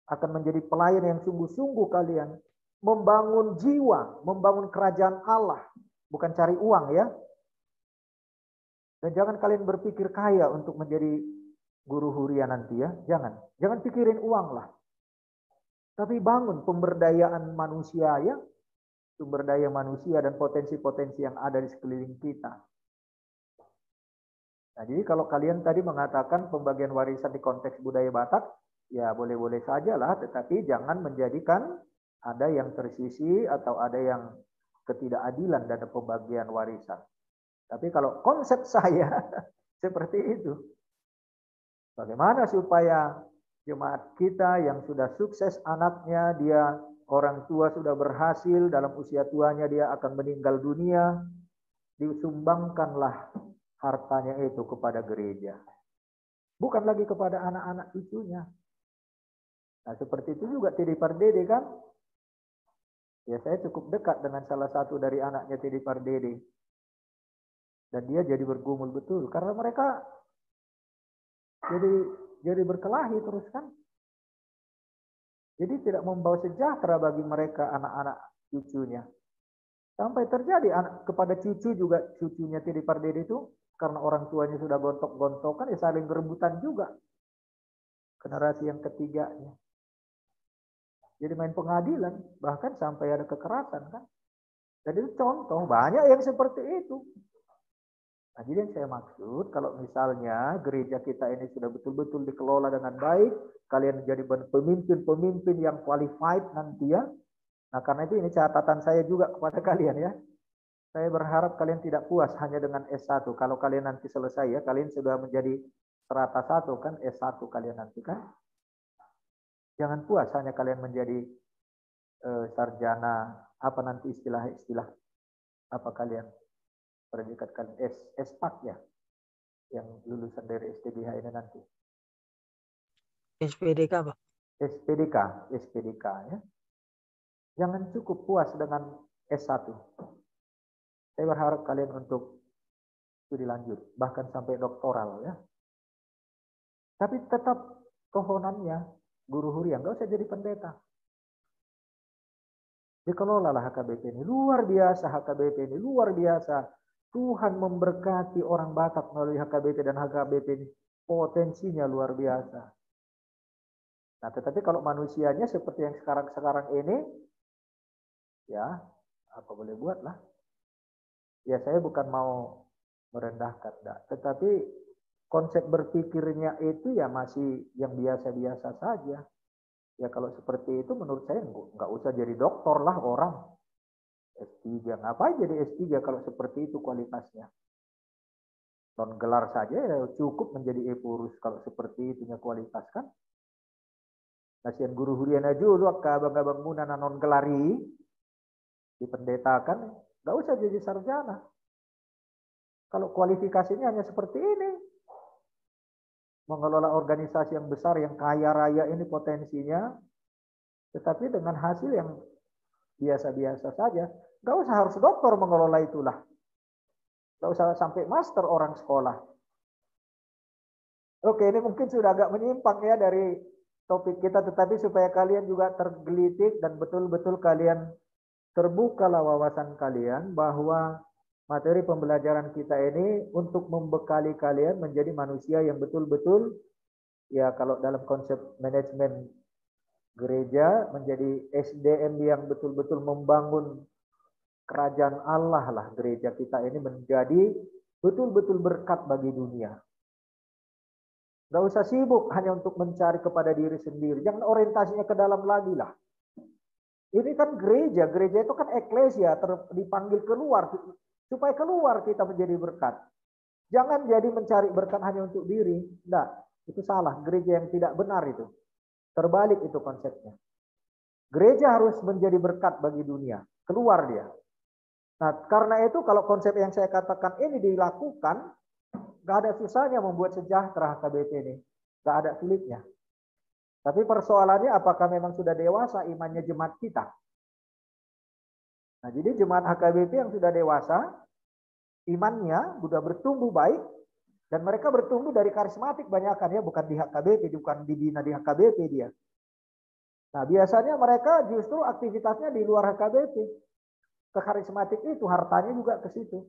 Akan menjadi pelayan yang sungguh-sungguh kalian. Membangun jiwa, membangun kerajaan Allah. Bukan cari uang ya. Dan jangan kalian berpikir kaya untuk menjadi guru huria nanti ya. Jangan pikirin uang lah. Tapi bangun pemberdayaan manusia ya. Sumber daya manusia dan potensi-potensi yang ada di sekeliling kita. Nah, jadi kalau kalian tadi mengatakan pembagian warisan di konteks budaya Batak, ya boleh-boleh saja lah, tetapi jangan menjadikan ada yang tersisi atau ada yang ketidakadilan dalam pembagian warisan. Tapi kalau konsep saya seperti itu. Bagaimana supaya jemaat kita yang sudah sukses anaknya, dia orang tua sudah berhasil, dalam usia tuanya dia akan meninggal dunia, disumbangkanlah hartanya itu kepada gereja. Bukan lagi kepada anak-anak cucunya. Nah seperti itu juga Tidi Pardede kan. Ya saya cukup dekat dengan salah satu dari anaknya Tidi Pardede. Dan dia jadi bergumul betul. Karena mereka jadi berkelahi terus kan. Jadi tidak membawa sejahtera bagi mereka anak-anak cucunya. Sampai terjadi kepada cucu juga, cucunya Tidi Pardede itu, karena orang tuanya sudah gontok-gontokan, ya saling berebutan juga. Generasi yang ketiganya. Jadi main pengadilan, bahkan sampai ada kekerasan kan. Jadi itu contoh, banyak yang seperti itu. Nah, jadi yang saya maksud, kalau misalnya gereja kita ini sudah betul-betul dikelola dengan baik, kalian jadi pemimpin-pemimpin yang qualified nanti ya. Nah, karena itu ini catatan saya juga kepada kalian ya. Saya berharap kalian tidak puas hanya dengan S1. Kalau kalian nanti selesai ya, kalian sudah menjadi strata 1 kan, S1 kalian nanti kan. Jangan puas hanya kalian menjadi sarjana, apa nanti istilah-istilah apa kalian? Predikat kalian S4 ya, yang lulusan dari STBH ini nanti. SPDK Pak. SPDK ya. Jangan cukup puas dengan S1. Saya berharap kalian untuk studi lanjut, bahkan sampai doktoral ya. Tapi tetap kohonannya guru huria, nggak usah jadi pendeta. Dikelolalah HKBP ini. Luar biasa HKBP ini, luar biasa. Tuhan memberkati orang Batak melalui HKBP, dan HKBP ini potensinya luar biasa. Nah, tetapi kalau manusianya seperti yang sekarang ini, ya apa boleh buat lah. Ya saya bukan mau merendahkan, enggak. Tetapi konsep berpikirnya itu ya masih yang biasa-biasa saja. Ya kalau seperti itu menurut saya nggak usah jadi doktor lah orang. S3, ngapain jadi S3 kalau seperti itu kualitasnya? Non gelar saja ya cukup menjadi epurus kalau seperti itunya kualitas kan. Kasihan guru huriana dulu abang-abang munana non gelari dipendetakan, nggak usah jadi sarjana. Kalau kualifikasinya hanya seperti ini, mengelola organisasi yang besar, yang kaya raya ini potensinya, tetapi dengan hasil yang biasa-biasa saja. Nggak usah harus dokter mengelola itulah. Nggak usah sampai master orang sekolah. Oke, ini mungkin sudah agak menyimpang ya dari topik kita, tetapi supaya kalian juga tergelitik dan betul-betul kalian terbukalah wawasan kalian bahwa materi pembelajaran kita ini untuk membekali kalian menjadi manusia yang betul-betul, ya kalau dalam konsep manajemen gereja, menjadi SDM yang betul-betul membangun kerajaan Allah lah. Gereja kita ini menjadi betul-betul berkat bagi dunia. Gak usah sibuk hanya untuk mencari kepada diri sendiri. Jangan orientasinya ke dalam lagi lah. Ini kan gereja. Gereja itu kan eklesia, dipanggil keluar. Supaya keluar kita menjadi berkat. Jangan jadi mencari berkat hanya untuk diri. Enggak, itu salah. Gereja yang tidak benar itu. Terbalik itu konsepnya. Gereja harus menjadi berkat bagi dunia. Keluar dia. Nah, karena itu kalau konsep yang saya katakan ini dilakukan, gak ada susahnya membuat sejahtera HKBP ini. Gak ada sulitnya. Tapi persoalannya apakah memang sudah dewasa imannya jemaat kita? Nah, jadi jemaat HKBP yang sudah dewasa, imannya sudah bertumbuh baik, dan mereka bertumbuh dari karismatik banyakan ya, bukan di HKBP, bukan dibina di HKBP dia. Nah, biasanya mereka justru aktivitasnya di luar HKBP. Ke karismatik itu hartanya juga ke situ.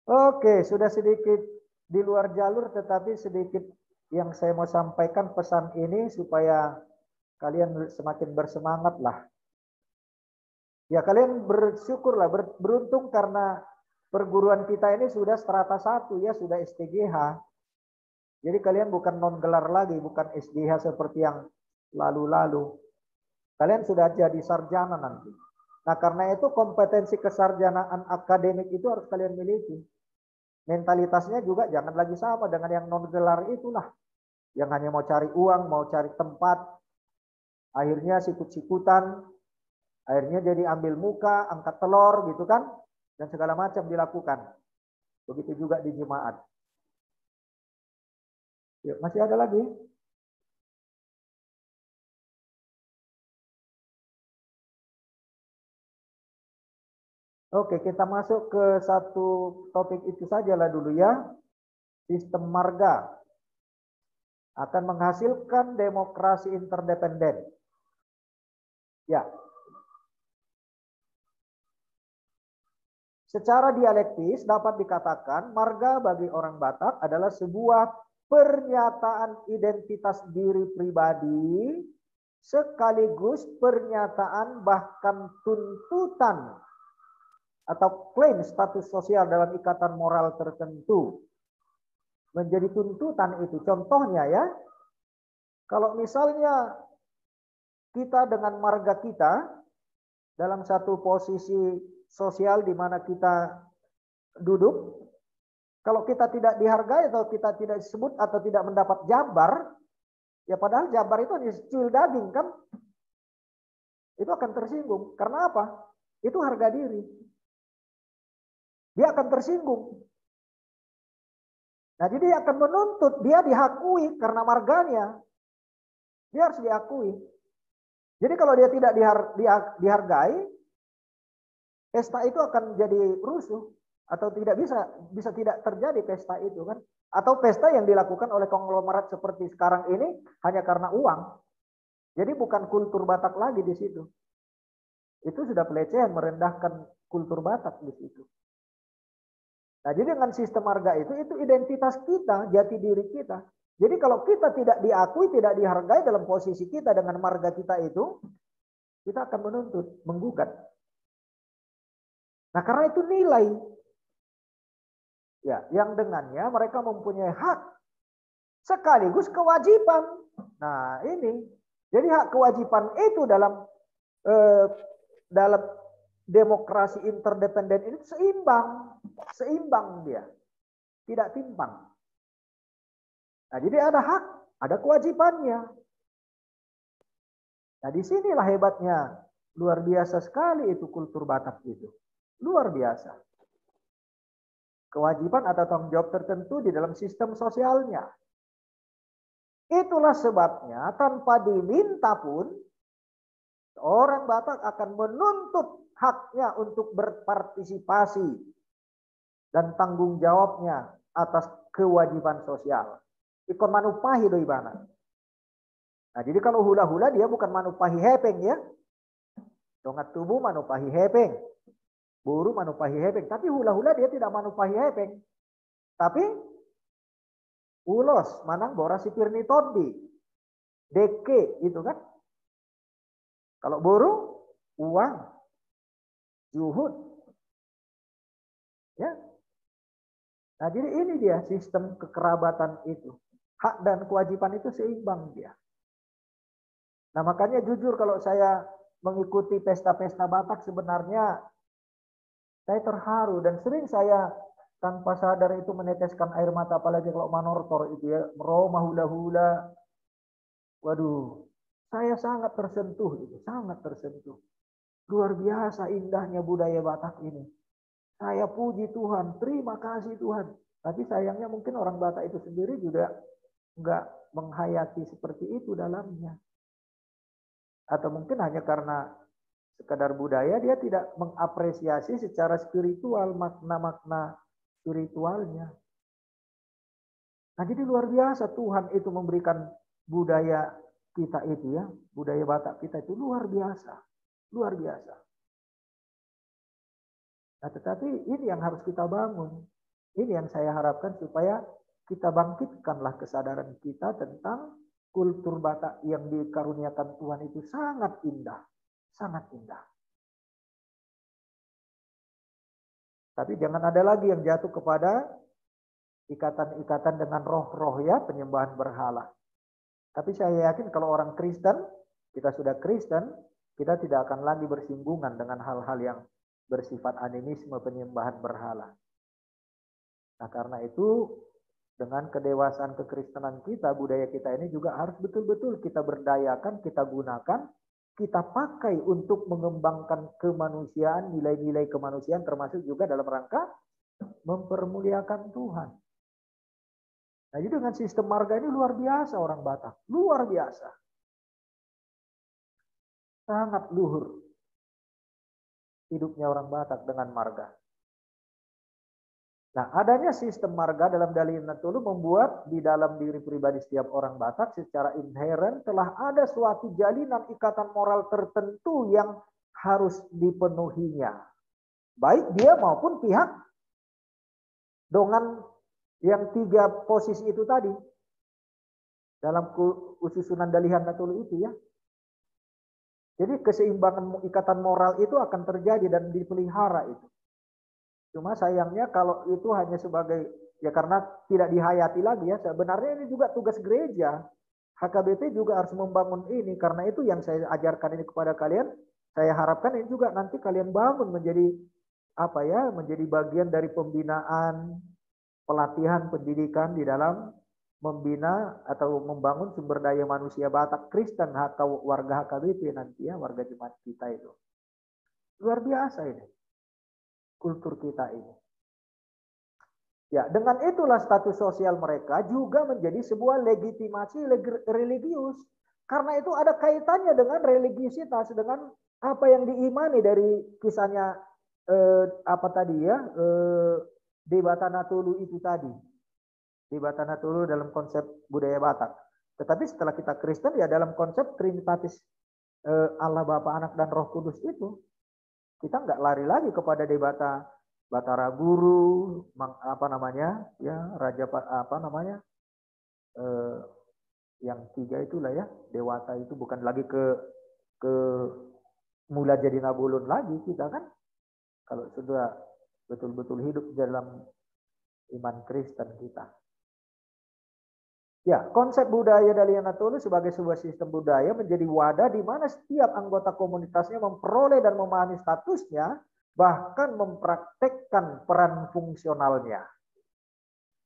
Oke, sudah sedikit di luar jalur, tetapi sedikit yang saya mau sampaikan pesan ini supaya kalian semakin bersemangat lah. Ya kalian bersyukurlah, beruntung karena perguruan kita ini sudah strata 1 ya, sudah STGH. Jadi kalian bukan non gelar lagi, bukan SDH seperti yang lalu-lalu. Kalian sudah jadi sarjana nanti. Nah karena itu kompetensi kesarjanaan akademik itu harus kalian miliki. Mentalitasnya juga jangan lagi sama dengan yang non gelar itulah. Yang hanya mau cari uang, mau cari tempat. Akhirnya sikut-sikutan. Akhirnya jadi ambil muka, angkat telur gitu kan. Dan segala macam dilakukan. Begitu juga di jemaat. Yuk, masih ada lagi? Oke, kita masuk ke satu topik itu sajalah dulu ya. Sistem marga akan menghasilkan demokrasi interdependen. Ya. Secara dialektis dapat dikatakan marga bagi orang Batak adalah sebuah pernyataan identitas diri pribadi sekaligus pernyataan bahkan tuntutan atau klaim status sosial dalam ikatan moral tertentu. Menjadi tuntutan itu. Contohnya ya, kalau misalnya kita dengan marga kita dalam satu posisi sosial di mana kita duduk, kalau kita tidak dihargai atau kita tidak disebut atau tidak mendapat jabar, ya padahal jabar itu hanya secuil daging kan, itu akan tersinggung. Karena apa? Itu harga diri. Dia akan tersinggung. Nah, jadi dia akan menuntut, dia dihakui karena marganya. Dia harus diakui. Jadi kalau dia tidak dihargai, pesta itu akan jadi rusuh atau tidak bisa tidak terjadi pesta itu kan? Atau pesta yang dilakukan oleh konglomerat seperti sekarang ini hanya karena uang. Jadi bukan kultur Batak lagi di situ. Itu sudah pelecehan, merendahkan kultur Batak di situ. Nah, jadi dengan sistem marga itu identitas kita, jati diri kita. Jadi kalau kita tidak diakui, tidak dihargai dalam posisi kita dengan marga kita itu, kita akan menuntut, menggugat. Nah, karena itu nilai ya yang dengannya mereka mempunyai hak sekaligus kewajiban. Nah, ini jadi hak kewajiban itu dalam demokrasi interdependen ini seimbang dia, tidak timpang. Nah, jadi ada hak, ada kewajibannya. Nah, disinilah hebatnya, luar biasa sekali itu kultur Batak itu, luar biasa. Kewajiban atau tanggung jawab tertentu di dalam sistem sosialnya. Itulah sebabnya tanpa diminta pun orang Batak akan menuntut haknya untuk berpartisipasi dan tanggung jawabnya atas kewajiban sosial. Ikon manupahi doi bana. Nah, jadi kalau hula-hula dia bukan manupahi hepeng ya. Dongat tubuh manupahi hepeng. Buru manupahi hepeng. Tapi hula-hula dia tidak manupahi hepeng. Tapi ulos manang bora sipirni todi. Deke itu kan. Kalau buru uang. Juhud. Ya. Nah, jadi ini dia sistem kekerabatan itu. Hak dan kewajiban itu seimbang dia. Nah, makanya jujur kalau saya mengikuti pesta-pesta Batak sebenarnya saya terharu dan sering saya tanpa sadar itu meneteskan air mata, apalagi kalau manortor itu ya, meroma hula-hula. Waduh, saya sangat tersentuh itu, sangat tersentuh. Luar biasa indahnya budaya Batak ini. Saya puji Tuhan, terima kasih Tuhan. Tapi sayangnya mungkin orang Batak itu sendiri juga enggak menghayati seperti itu dalamnya. Atau mungkin hanya karena sekadar budaya dia tidak mengapresiasi secara spiritual makna-makna spiritualnya. Nah, jadi luar biasa Tuhan itu memberikan budaya kita itu ya, budaya Batak kita itu luar biasa. Luar biasa. Nah, tetapi ini yang harus kita bangun. Ini yang saya harapkan supaya kita bangkitkanlah kesadaran kita tentang kultur Batak yang dikaruniakan Tuhan itu sangat indah. Sangat indah. Tapi jangan ada lagi yang jatuh kepada ikatan-ikatan dengan roh-roh ya, penyembahan berhala. Tapi saya yakin kalau orang Kristen, kita sudah Kristen, kita tidak akan lagi bersinggungan dengan hal-hal yang bersifat animisme, penyembahan berhala. Nah, karena itu dengan kedewasaan kekristenan kita, budaya kita ini juga harus betul-betul kita berdayakan, kita gunakan, kita pakai untuk mengembangkan kemanusiaan, nilai-nilai kemanusiaan termasuk juga dalam rangka mempermuliakan Tuhan. Nah, jadi dengan sistem marga ini luar biasa orang Batak, luar biasa. Sangat luhur hidupnya orang Batak dengan marga. Nah, adanya sistem marga dalam Dali Natulu membuat di dalam diri pribadi setiap orang Batak secara inheren telah ada suatu jalinan ikatan moral tertentu yang harus dipenuhinya. Baik dia maupun pihak dongan yang 3 posisi itu tadi. Dalam ususunan Dalihan Natulu itu ya. Jadi keseimbangan ikatan moral itu akan terjadi dan dipelihara itu. Cuma sayangnya kalau itu hanya sebagai, ya karena tidak dihayati lagi ya, sebenarnya ini juga tugas gereja. HKBP juga harus membangun ini, karena itu yang saya ajarkan ini kepada kalian, saya harapkan ini juga nanti kalian bangun menjadi apa ya, menjadi bagian dari pembinaan, pelatihan, pendidikan di dalam membina atau membangun sumber daya manusia Batak Kristen atau warga HKBP nanti ya, warga jemaat kita itu. Luar biasa ini. Kultur kita ini. Ya, dengan itulah status sosial mereka juga menjadi sebuah legitimasi religius. Karena itu ada kaitannya dengan religiusitas, dengan apa yang diimani dari kisahnya apa tadi ya, Debata Natulu itu tadi. Debata Natulu dalam konsep budaya Batak. Tetapi setelah kita Kristen, ya dalam konsep Trinitatis Allah Bapa, Anak dan Roh Kudus itu, kita nggak lari lagi kepada debata Batara Guru, apa namanya, ya Raja apa namanya, yang tiga itulah ya, Dewata itu bukan lagi ke mula jadi Nabulun lagi kita kan, kalau sudah betul-betul hidup dalam iman Kristen kita. Ya, konsep budaya Dalian Natolu sebagai sebuah sistem budaya menjadi wadah di mana setiap anggota komunitasnya memperoleh dan memahami statusnya, bahkan mempraktekkan peran fungsionalnya.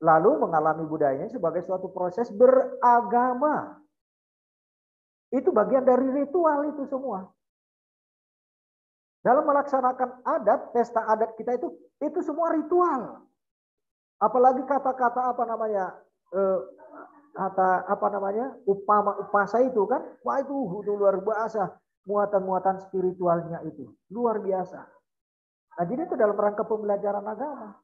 Lalu mengalami budayanya sebagai suatu proses beragama. Itu bagian dari ritual itu semua. Dalam melaksanakan adat, pesta adat kita itu semua ritual. Apalagi kata-kata apa namanya, upama upasa itu kan, wah itu luar biasa, muatan-muatan spiritualnya itu luar biasa. Nah, jadi itu dalam rangka pembelajaran agama.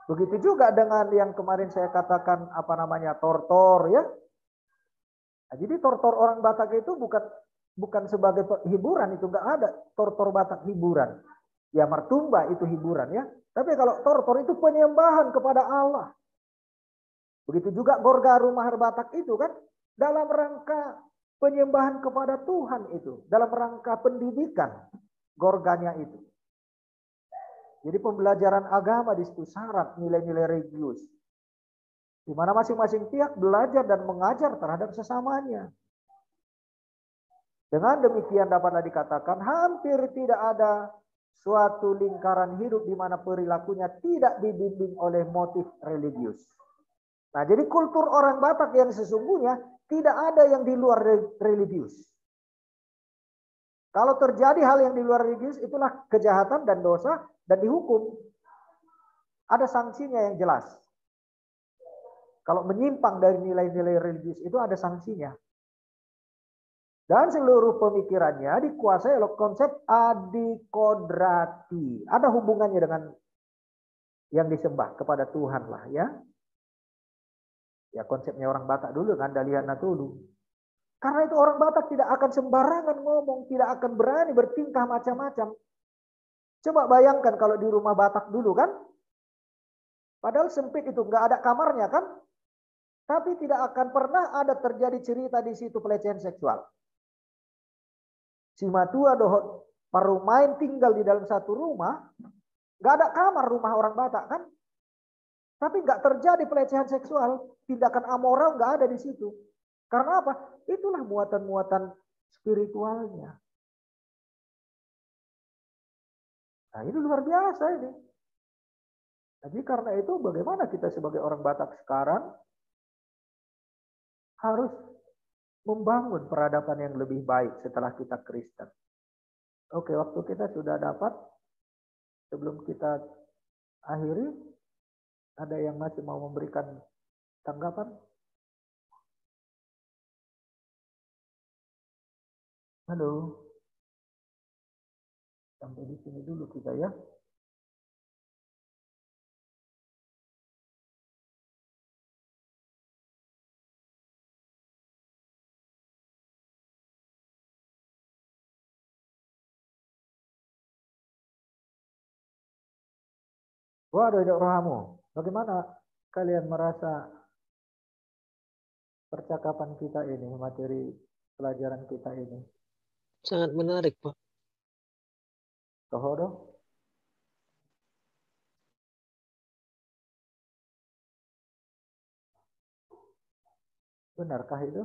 Begitu juga dengan yang kemarin saya katakan apa namanya, tortor ya. Nah, jadi tortor orang Batak itu bukan sebagai hiburan, itu enggak ada tortor Batak hiburan. Ya martumba itu hiburan ya. Tapi kalau tortor itu penyembahan kepada Allah. Begitu juga Gorgaru Mahar Batak itu kan dalam rangka penyembahan kepada Tuhan itu. Dalam rangka pendidikan Gorganya itu. Jadi pembelajaran agama di situ syarat nilai-nilai religius. Di mana masing-masing pihak belajar dan mengajar terhadap sesamanya. Dengan demikian dapatlah dikatakan hampir tidak ada suatu lingkaran hidup di mana perilakunya tidak dibimbing oleh motif religius. Nah, jadi kultur orang Batak yang sesungguhnya tidak ada yang di luar religius. Kalau terjadi hal yang di luar religius, itulah kejahatan dan dosa dan dihukum. Ada sanksinya yang jelas. Kalau menyimpang dari nilai-nilai religius itu ada sanksinya. Dan seluruh pemikirannya dikuasai oleh konsep adikodrati. Ada hubungannya dengan yang disembah kepada Tuhan lah ya. Ya konsepnya orang Batak dulu kan, Dalian Natolu. Karena itu orang Batak tidak akan sembarangan ngomong, tidak akan berani bertingkah macam-macam. Coba bayangkan kalau di rumah Batak dulu kan, padahal sempit itu, nggak ada kamarnya kan, tapi tidak akan pernah ada terjadi cerita di situ pelecehan seksual. Si matua dohot parumain tinggal di dalam satu rumah, nggak ada kamar rumah orang Batak kan, tapi nggak terjadi pelecehan seksual, tindakan amoral nggak ada di situ. Karena apa? Itulah muatan-muatan spiritualnya. Nah ini luar biasa ini. Jadi karena itu bagaimana kita sebagai orang Batak sekarang harus membangun peradaban yang lebih baik setelah kita Kristen. Oke, waktu kita sudah dapat. Sebelum kita akhiri, ada yang masih mau memberikan tanggapan? Halo. Sampai di sini dulu kita ya. Waduh, Dok Rohamo, bagaimana kalian merasa percakapan kita ini, materi pelajaran kita ini? Sangat menarik, Pak. Tohodo? Benarkah itu?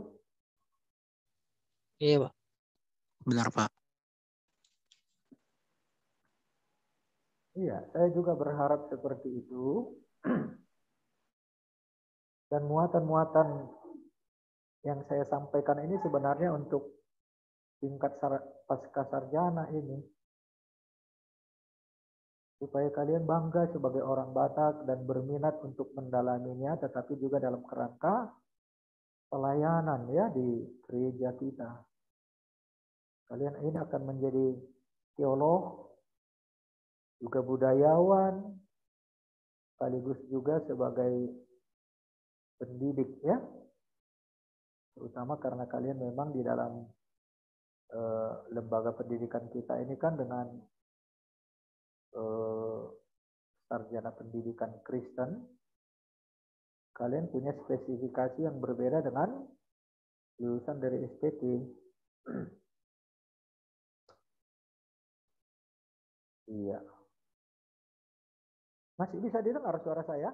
Iya, Pak. Benar, Pak. Iya, saya juga berharap seperti itu. Dan muatan-muatan yang saya sampaikan ini sebenarnya untuk tingkat pasca sarjana ini. Supaya kalian bangga sebagai orang Batak dan berminat untuk mendalaminya, tetapi juga dalam kerangka pelayanan ya di gereja kita. Kalian ini akan menjadi teolog, juga budayawan, sekaligus juga sebagai pendidik ya. Terutama karena kalian memang di dalam lembaga pendidikan kita ini kan dengan sarjana pendidikan Kristen, kalian punya spesifikasi yang berbeda dengan lulusan dari SPT. Iya. Masih bisa didengar suara saya?